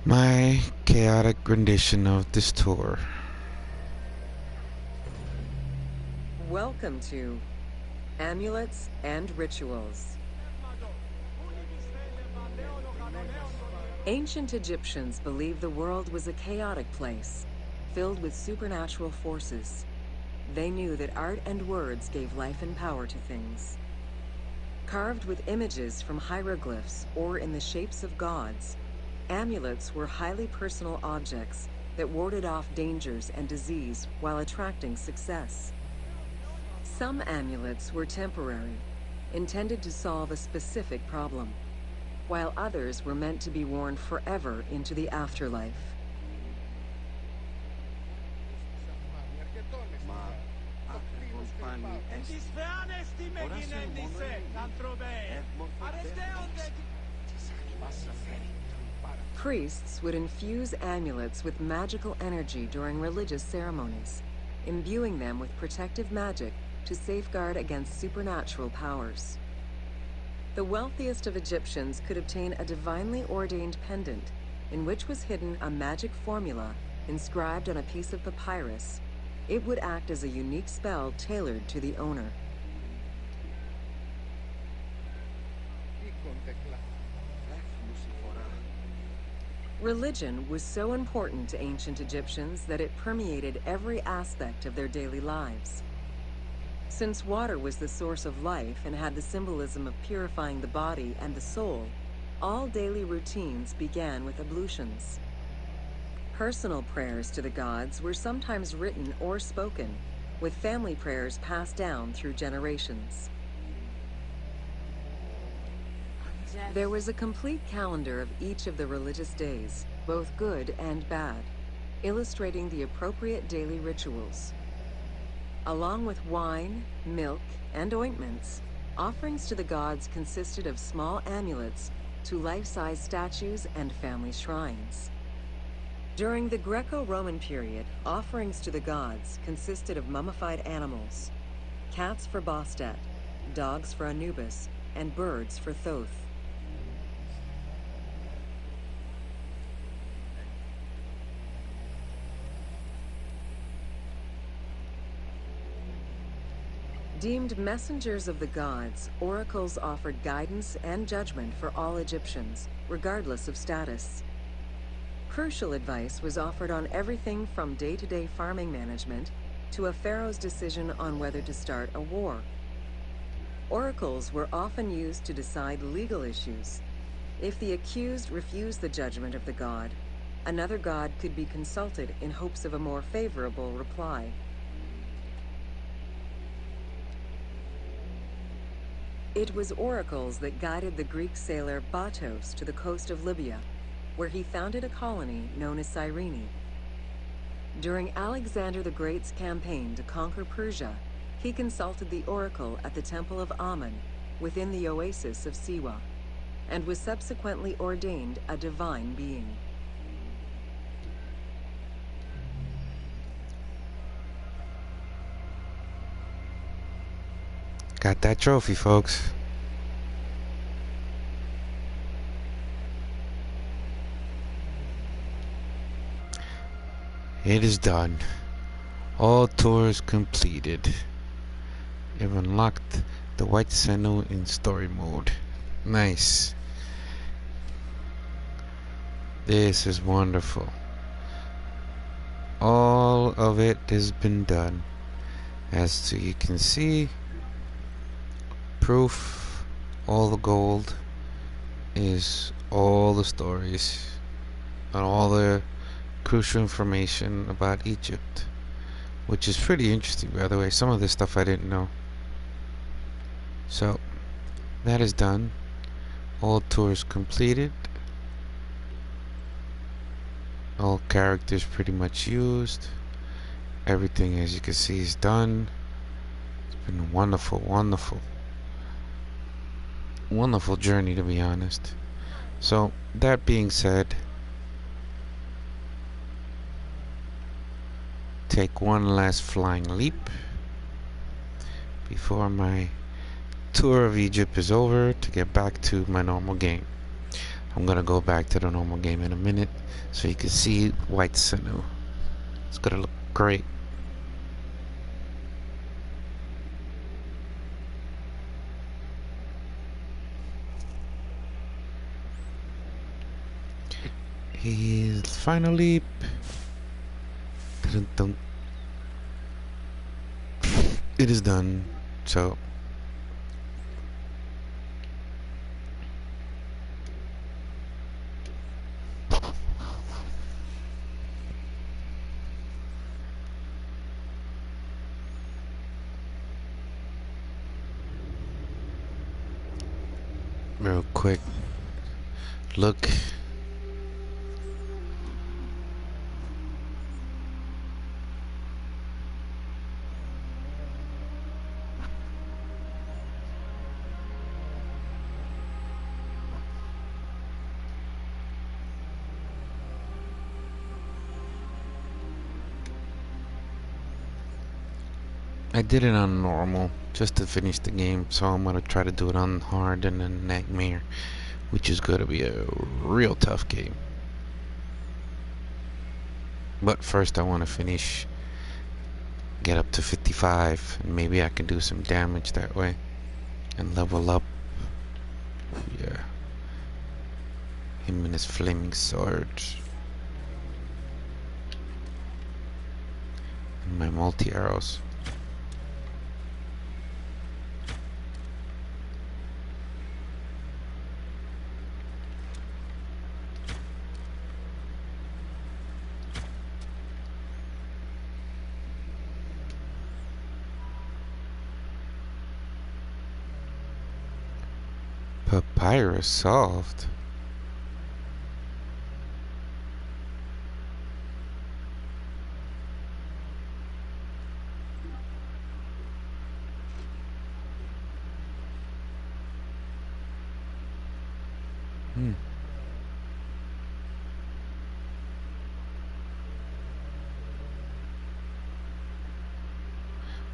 my chaotic rendition of this tour. Welcome to Amulets and Rituals. Ancient Egyptians believed the world was a chaotic place, filled with supernatural forces. They knew that art and words gave life and power to things. Carved with images from hieroglyphs or in the shapes of gods, amulets were highly personal objects that warded off dangers and disease while attracting success. Some amulets were temporary, intended to solve a specific problem, while others were meant to be worn forever into the afterlife. Priests would infuse amulets with magical energy during religious ceremonies, imbuing them with protective magic to safeguard against supernatural powers. The wealthiest of Egyptians could obtain a divinely ordained pendant in which was hidden a magic formula inscribed on a piece of papyrus. It would act as a unique spell tailored to the owner. Religion was so important to ancient Egyptians that it permeated every aspect of their daily lives. Since water was the source of life and had the symbolism of purifying the body and the soul, all daily routines began with ablutions. Personal prayers to the gods were sometimes written or spoken, with family prayers passed down through generations. There was a complete calendar of each of the religious days, both good and bad. illustrating the appropriate daily rituals. Along with wine, milk, and ointments, offerings to the gods consisted of small amulets to life-size statues and family shrines. During the Greco-Roman period, offerings to the gods consisted of mummified animals, cats for Bastet, dogs for Anubis, and birds for Thoth. Deemed messengers of the gods, oracles offered guidance and judgment for all Egyptians, regardless of status. Crucial advice was offered on everything from day-to-day farming management to a pharaoh's decision on whether to start a war. Oracles were often used to decide legal issues. If the accused refused the judgment of the god, another god could be consulted in hopes of a more favorable reply. It was oracles that guided the Greek sailor Batos to the coast of Libya, where he founded a colony known as Cyrene. During Alexander the Great's campaign to conquer Persia, he consulted the oracle at the Temple of Amun within the oasis of Siwa, and was subsequently ordained a divine being. Got that trophy, folks. It is done. All tours completed. You've unlocked the White Sentinel in story mode. Nice. This is wonderful. All of it has been done. As you can see, proof, all the gold is all the stories and all the crucial information about Egypt, which is pretty interesting, by the way. Some of this stuff I didn't know. So that is done. All tours completed. All characters pretty much used. Everything, as you can see, is done. It's been a wonderful journey, to be honest. So that being said, take one last flying leap before my tour of Egypt is over to get back to my normal game. I'm gonna go back to the normal game in a minute so you can see White Sentinel. It's gonna look great. His final leap. Dun-dun-dun. It is done. So real quick look. I did it on normal just to finish the game, so I'm gonna try to do it on hard and then nightmare, which is gonna be a real tough game. But first I want to finish, get up to 55, and maybe I can do some damage that way and level up. Yeah, him and his flaming sword and my multi-arrows. Papyrus solved.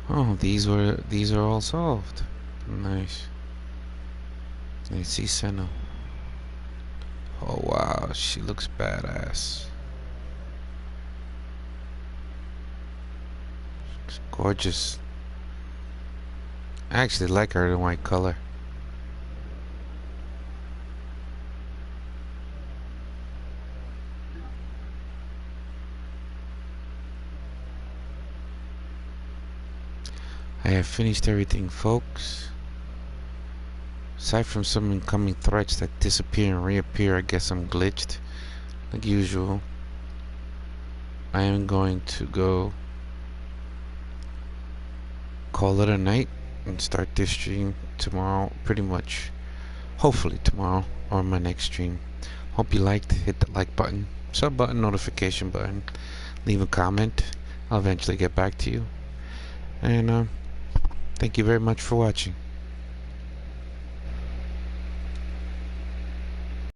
Oh, these are all solved. Nice. Let's see Senna. Oh wow, she looks badass. She's gorgeous. I actually like her in white color. I have finished everything, folks. Aside from some incoming threats that disappear and reappear, I guess I'm glitched. Like usual. I am going to go call it a night and start this stream tomorrow, pretty much. Hopefully tomorrow or my next stream. Hope you liked. Hit the like button, sub button, notification button. Leave a comment. I'll eventually get back to you. And thank you very much for watching.